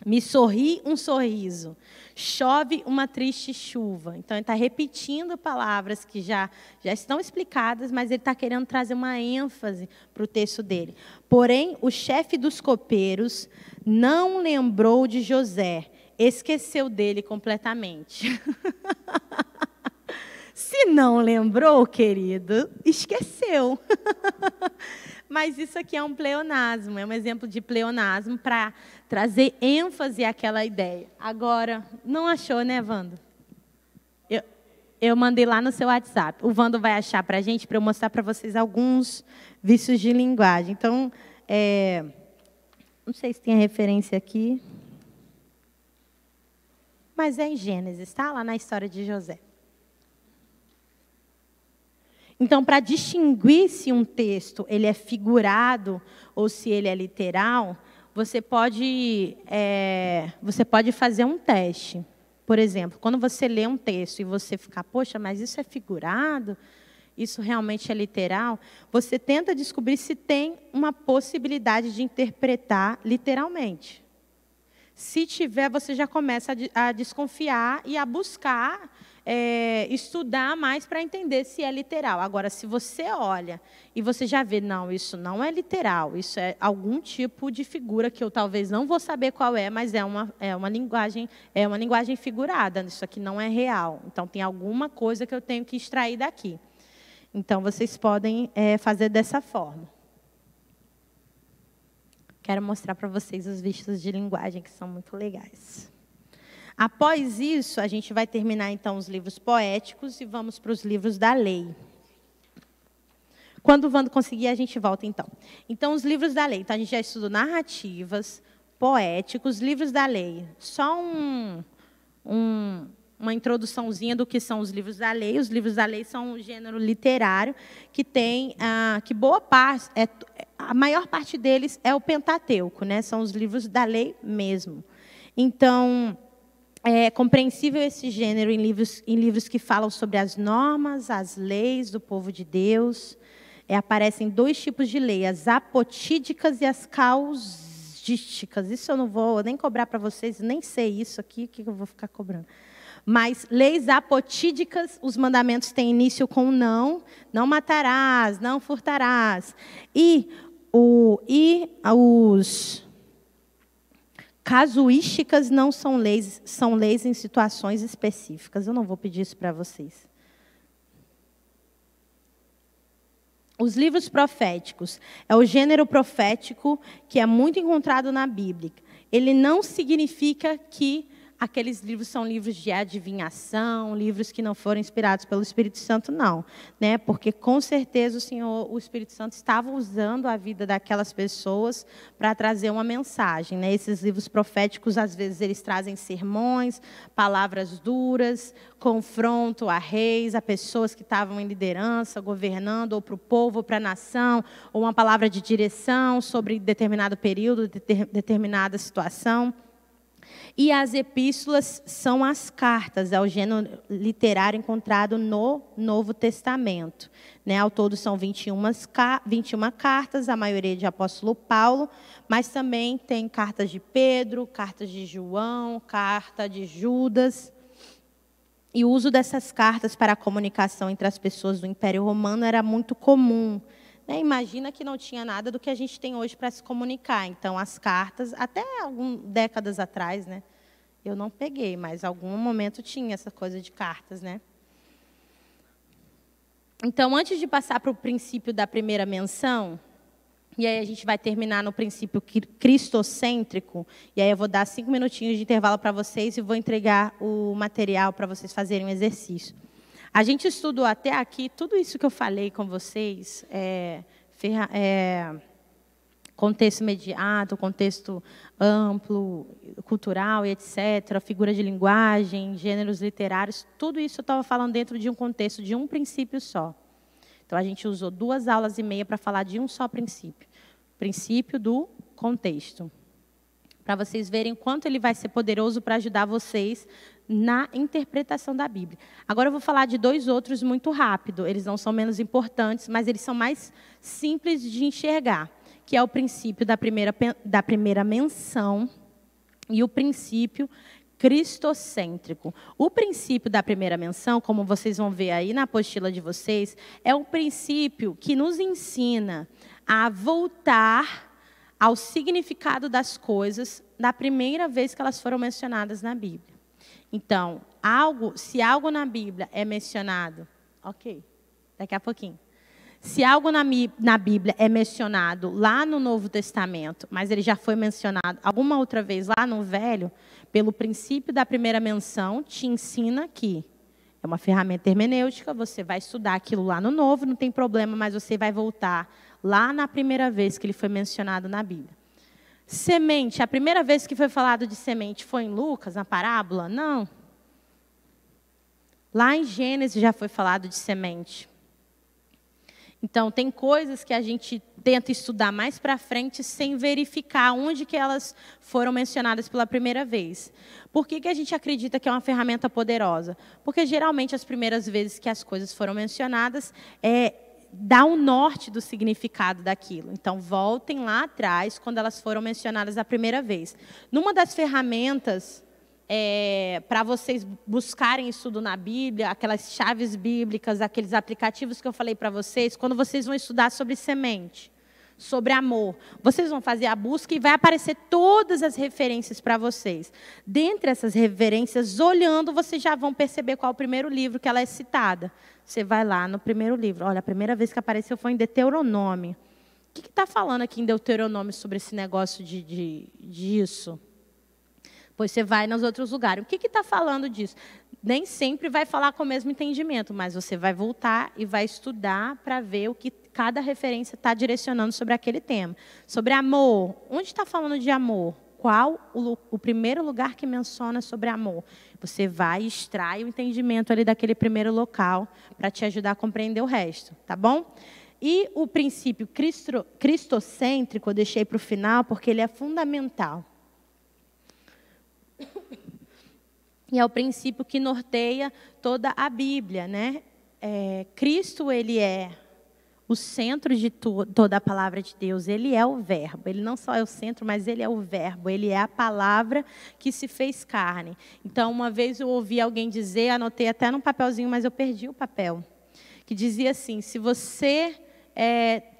Me sorri um sorriso. Chove uma triste chuva. Então, ele está repetindo palavras que já estão explicadas, mas ele está querendo trazer uma ênfase para o texto dele. Porém, o chefe dos copeiros não lembrou de José, esqueceu dele completamente. Se não lembrou, querido, esqueceu. Mas isso aqui é um pleonasmo, é um exemplo de pleonasmo para trazer ênfase àquela ideia. Agora, não achou, né, Wando? Eu mandei lá no seu WhatsApp. O Wando vai achar para a gente, para eu mostrar para vocês alguns vícios de linguagem. Então, não sei se tem a referência aqui, mas é em Gênesis, tá? Lá na história de José. Então, para distinguir se um texto ele é figurado ou se ele é literal, você pode fazer um teste. Por exemplo, quando você lê um texto e você ficar, poxa, mas isso é figurado? Isso realmente é literal? Você tenta descobrir se tem uma possibilidade de interpretar literalmente. Se tiver, você já começa a desconfiar e a buscar estudar mais para entender se é literal. Agora, se você olha e você já vê, não, isso não é literal, isso é algum tipo de figura que eu talvez não vou saber qual é, mas é uma linguagem figurada, isso aqui não é real. Então, tem alguma coisa que eu tenho que extrair daqui. Então, vocês podem fazer dessa forma. Quero mostrar para vocês os vícios de linguagem, que são muito legais. Após isso, a gente vai terminar, então, os livros poéticos e vamos para os livros da lei. Quando o Wando conseguir, a gente volta, então. Então, os livros da lei. Então, a gente já estudou narrativas, poéticos, livros da lei. Só uma introduçãozinha do que são os livros da lei. Os livros da lei são um gênero literário que tem, que boa parte, a maior parte deles é o Pentateuco, né? São os livros da lei mesmo. Então, é compreensível esse gênero em livros que falam sobre as normas, as leis do povo de Deus. Aparecem dois tipos de lei, as apotídicas e as causísticas. Isso eu não vou nem cobrar para vocês, nem sei isso aqui, o que eu vou ficar cobrando. Mas leis apotídicas, os mandamentos têm início com não matarás, não furtarás. E os casuísticas não são leis em situações específicas. Eu não vou pedir isso para vocês. Os livros proféticos é o gênero profético que é muito encontrado na Bíblia. Ele não significa que aqueles livros são livros de adivinhação, livros que não foram inspirados pelo Espírito Santo, não. Né? Porque, com certeza, o Espírito Santo estava usando a vida daquelas pessoas para trazer uma mensagem. Né? Esses livros proféticos, às vezes, eles trazem sermões, palavras duras, confronto a reis, a pessoas que estavam em liderança, governando, ou para o povo, ou para a nação, ou uma palavra de direção sobre determinado período, determinada situação. E as epístolas são as cartas, é o gênero literário encontrado no Novo Testamento. Né? Ao todo são 21 cartas, a maioria de apóstolo Paulo, mas também tem cartas de Pedro, cartas de João, carta de Judas. E o uso dessas cartas para a comunicação entre as pessoas do Império Romano era muito comum. Né? Imagina que não tinha nada do que a gente tem hoje para se comunicar. Então, as cartas, até algumas décadas atrás, né? Eu não peguei, mas em algum momento tinha essa coisa de cartas. Né? Então, antes de passar para o princípio da primeira menção, e aí a gente vai terminar no princípio cristocêntrico, e aí eu vou dar 5 minutinhos de intervalo para vocês e vou entregar o material para vocês fazerem um exercício. A gente estudou até aqui, tudo isso que eu falei com vocês, contexto imediato, contexto amplo, cultural e etc., figura de linguagem, gêneros literários, tudo isso eu estava falando dentro de um contexto, de um princípio só. Então, a gente usou 2 aulas e meia para falar de um só princípio. Princípio do contexto. Para vocês verem quanto ele vai ser poderoso para ajudar vocês na interpretação da Bíblia. Agora eu vou falar de 2 outros muito rápido. Eles não são menos importantes, mas eles são mais simples de enxergar, que é o princípio da primeira menção e o princípio cristocêntrico. O princípio da primeira menção, como vocês vão ver aí na apostila de vocês, é um princípio que nos ensina a voltar ao significado das coisas da primeira vez que elas foram mencionadas na Bíblia. Então, se algo na Bíblia é mencionado, ok, daqui a pouquinho. Se algo na Bíblia é mencionado lá no Novo Testamento, mas ele já foi mencionado alguma outra vez lá no Velho, pelo princípio da primeira menção, te ensina que é uma ferramenta hermenêutica, você vai estudar aquilo lá no Novo, não tem problema, mas você vai voltar lá na primeira vez que ele foi mencionado na Bíblia. Semente, a primeira vez que foi falado de semente foi em Lucas, na parábola? Não. Lá em Gênesis já foi falado de semente. Então, tem coisas que a gente tenta estudar mais para frente sem verificar onde que elas foram mencionadas pela primeira vez. Por que a gente acredita que é uma ferramenta poderosa? Porque, geralmente, as primeiras vezes que as coisas foram mencionadas, dá um norte do significado daquilo. Então, voltem lá atrás, quando elas foram mencionadas a primeira vez. Numa das ferramentas para vocês buscarem estudo na Bíblia, aquelas chaves bíblicas, aqueles aplicativos que eu falei para vocês, quando vocês vão estudar sobre semente, sobre amor, vocês vão fazer a busca e vai aparecer todas as referências para vocês. Dentre essas referências, olhando, vocês já vão perceber qual é o primeiro livro que ela é citada. Você vai lá no primeiro livro. Olha, a primeira vez que apareceu foi em Deuteronômio. O que está falando aqui em Deuteronômio sobre esse negócio disso? Depois você vai nos outros lugares. O que está falando disso? Nem sempre vai falar com o mesmo entendimento, mas você vai voltar e vai estudar para ver o que cada referência está direcionando sobre aquele tema. Sobre amor. Onde está falando de amor? Qual o primeiro lugar que menciona sobre amor? Você vai e extrai o entendimento ali daquele primeiro local para te ajudar a compreender o resto, tá bom? E o princípio cristocêntrico eu deixei para o final porque ele é fundamental. E é o princípio que norteia toda a Bíblia, né? Cristo, ele é O centro de toda a palavra de Deus, ele é o verbo. Ele não só é o centro, mas ele é o verbo. Ele é a palavra que se fez carne. Então, uma vez eu ouvi alguém dizer, anotei até num papelzinho, mas eu perdi o papel, que dizia assim: se você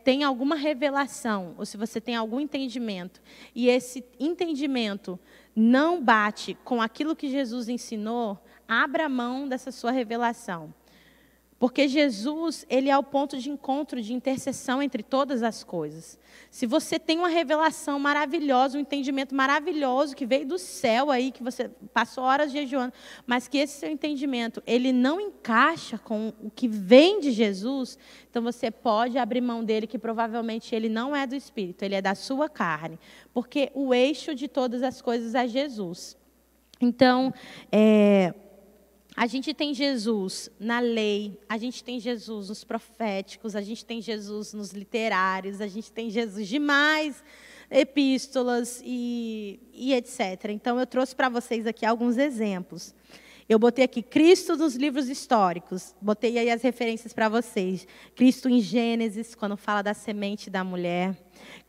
tem alguma revelação, ou se você tem algum entendimento, e esse entendimento não bate com aquilo que Jesus ensinou, abra mão dessa sua revelação. Porque Jesus, ele é o ponto de encontro, de interseção entre todas as coisas. Se você tem uma revelação maravilhosa, um entendimento maravilhoso que veio do céu aí, que você passou horas jejuando, mas que esse seu entendimento, ele não encaixa com o que vem de Jesus, então você pode abrir mão dele, que provavelmente ele não é do Espírito, ele é da sua carne. Porque o eixo de todas as coisas é Jesus. Então, a gente tem Jesus na lei, a gente tem Jesus nos proféticos, a gente tem Jesus nos literários, a gente tem Jesus demais epístolas e etc. Então, eu trouxe para vocês aqui alguns exemplos. Eu botei aqui Cristo nos livros históricos, botei aí as referências para vocês. Cristo em Gênesis, quando fala da semente da mulher.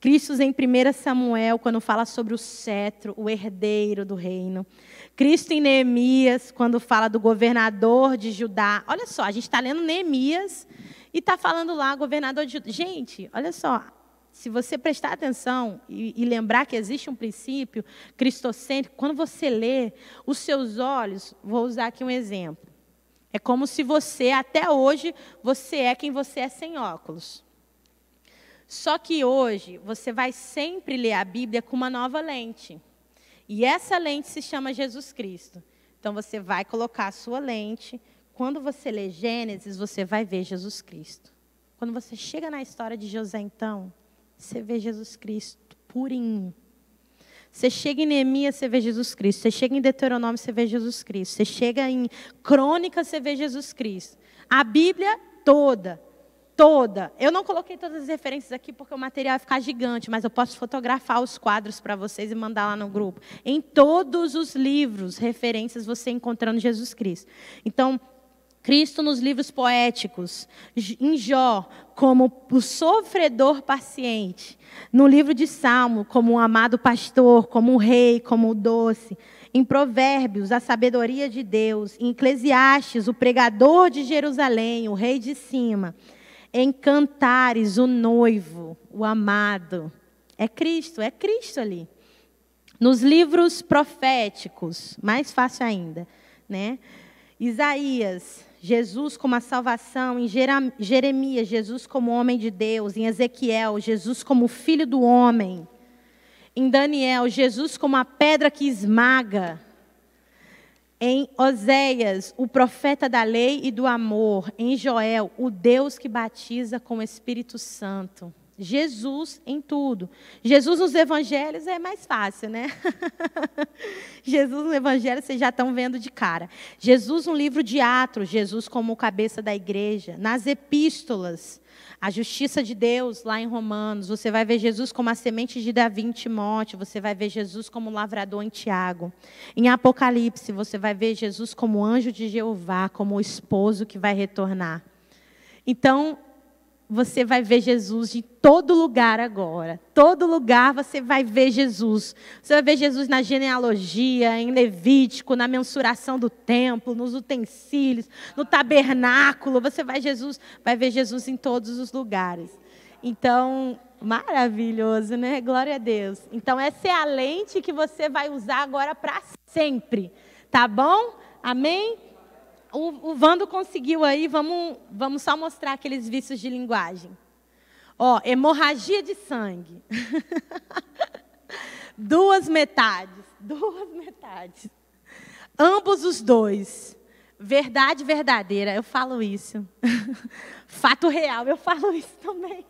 Cristo em 1 Samuel, quando fala sobre o cetro, o herdeiro do reino. Cristo em Neemias, quando fala do governador de Judá. Olha só, a gente está lendo Neemias e está falando lá governador de Judá. Gente, olha só, se você prestar atenção e lembrar que existe um princípio cristocêntrico, quando você lê, os seus olhos, vou usar aqui um exemplo. É como se você, até hoje, você é quem você é sem óculos. Só que hoje, você vai sempre ler a Bíblia com uma nova lente. E essa lente se chama Jesus Cristo. Então, você vai colocar a sua lente. Quando você lê Gênesis, você vai ver Jesus Cristo. Quando você chega na história de José, então, você vê Jesus Cristo purinho. Você chega em Neemias, você vê Jesus Cristo. Você chega em Deuteronômio, você vê Jesus Cristo. Você chega em Crônicas, você vê Jesus Cristo. A Bíblia toda. Eu não coloquei todas as referências aqui porque o material vai ficar gigante, mas eu posso fotografar os quadros para vocês e mandar lá no grupo. Em todos os livros, referências, você encontrando Jesus Cristo. Então, Cristo nos livros poéticos, em Jó, como o sofredor paciente. No livro de Salmo, como um amado pastor, como um rei, como o doce. Em Provérbios, a sabedoria de Deus. Em Eclesiastes, o pregador de Jerusalém, o rei de cima. Em Cantares, o noivo, o amado. É Cristo ali. Nos livros proféticos, mais fácil ainda, né? Isaías, Jesus como a salvação. Em Jeremias, Jesus como homem de Deus. Em Ezequiel, Jesus como filho do homem. Em Daniel, Jesus como a pedra que esmaga. Em Oséias, o profeta da lei e do amor. Em Joel, o Deus que batiza com o Espírito Santo. Jesus em tudo. Jesus nos evangelhos é mais fácil, né? Jesus no evangelho vocês já estão vendo de cara. Jesus no livro de Atos, Jesus como cabeça da igreja. Nas epístolas, a justiça de Deus lá em Romanos. Você vai ver Jesus como a semente de Davi em Timóteo. Você vai ver Jesus como lavrador em Tiago. Em Apocalipse, você vai ver Jesus como anjo de Jeová, como o esposo que vai retornar. Então, você vai ver Jesus de todo lugar agora. Todo lugar você vai ver Jesus. Você vai ver Jesus na genealogia, em Levítico, na mensuração do templo, nos utensílios, no tabernáculo. Você vai ver Jesus em todos os lugares. Então, maravilhoso, né? Glória a Deus. Então, essa é a lente que você vai usar agora para sempre. Tá bom? Amém? O Vando conseguiu aí, vamos só mostrar aqueles vícios de linguagem. Ó, hemorragia de sangue. Duas metades. Ambos os dois. Verdade verdadeira, eu falo isso. Fato real, eu falo isso também.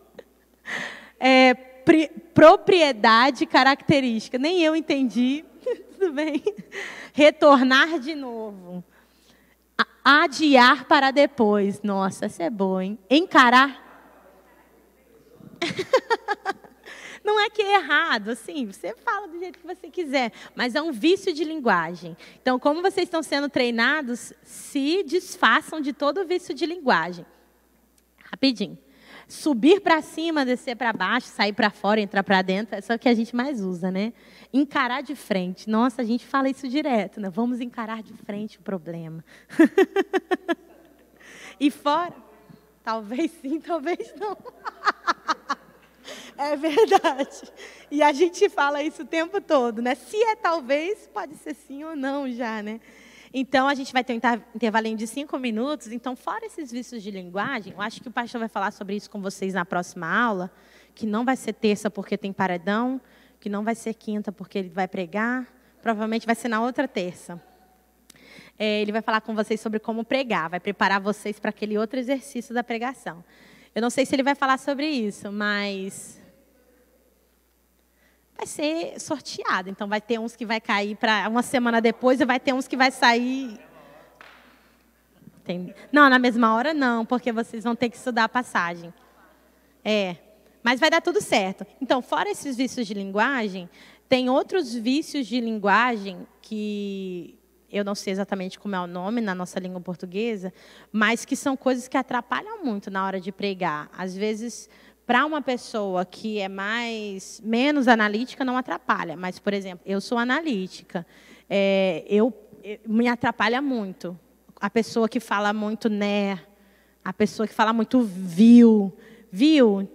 Propriedade característica, nem eu entendi. Tudo bem. Retornar de novo. Adiar para depois. Nossa, essa é boa, hein? Encarar. Não é que é errado, assim, você fala do jeito que você quiser, mas é um vício de linguagem. Então, como vocês estão sendo treinados, se desfaçam de todo o vício de linguagem. Rapidinho. Subir para cima, descer para baixo, sair para fora, entrar para dentro, é só o que a gente mais usa, né? Encarar de frente. Nossa, a gente fala isso direto, né? Vamos encarar de frente o problema. E fora? Talvez sim, talvez não. É verdade. E a gente fala isso o tempo todo, né? Se é talvez, pode ser sim ou não já, né? Então, a gente vai ter um intervalinho de 5 minutos. Então, fora esses vícios de linguagem, eu acho que o pastor vai falar sobre isso com vocês na próxima aula, que não vai ser terça porque tem paredão, que não vai ser quinta porque ele vai pregar, provavelmente vai ser na outra terça. Ele vai falar com vocês sobre como pregar, vai preparar vocês para aquele outro exercício da pregação. Eu não sei se ele vai falar sobre isso, mas vai ser sorteado. Então, vai ter uns que vai cair para uma semana depois e vai ter uns que vai sair... Não, na mesma hora não, porque vocês vão ter que estudar a passagem. Mas vai dar tudo certo. Então, fora esses vícios de linguagem, tem outros vícios de linguagem que eu não sei exatamente como é o nome na nossa língua portuguesa, mas que são coisas que atrapalham muito na hora de pregar. Às vezes, para uma pessoa que é menos analítica, não atrapalha. Mas, por exemplo, eu sou analítica. Me atrapalha muito. A pessoa que fala muito né, a pessoa que fala muito viu,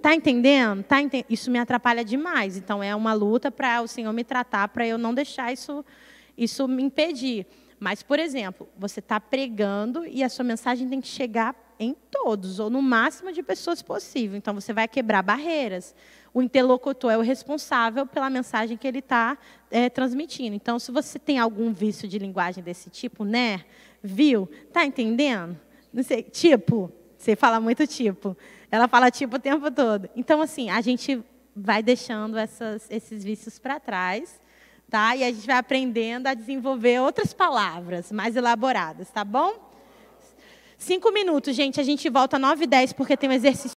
tá entendendo? Isso me atrapalha demais. Então, é uma luta para o Senhor me tratar, para eu não deixar isso me impedir. Mas, por exemplo, você está pregando e a sua mensagem tem que chegar em todos, ou no máximo de pessoas possível. Então, você vai quebrar barreiras. O interlocutor é o responsável pela mensagem que ele está transmitindo. Então, se você tem algum vício de linguagem desse tipo, né? Viu? Está entendendo? Não sei, tipo, você fala muito tipo. Ela fala tipo o tempo todo. Então, assim, a gente vai deixando esses vícios para trás, tá? E a gente vai aprendendo a desenvolver outras palavras mais elaboradas, tá bom? 5 minutos, gente. A gente volta às 9h10, porque tem um exercício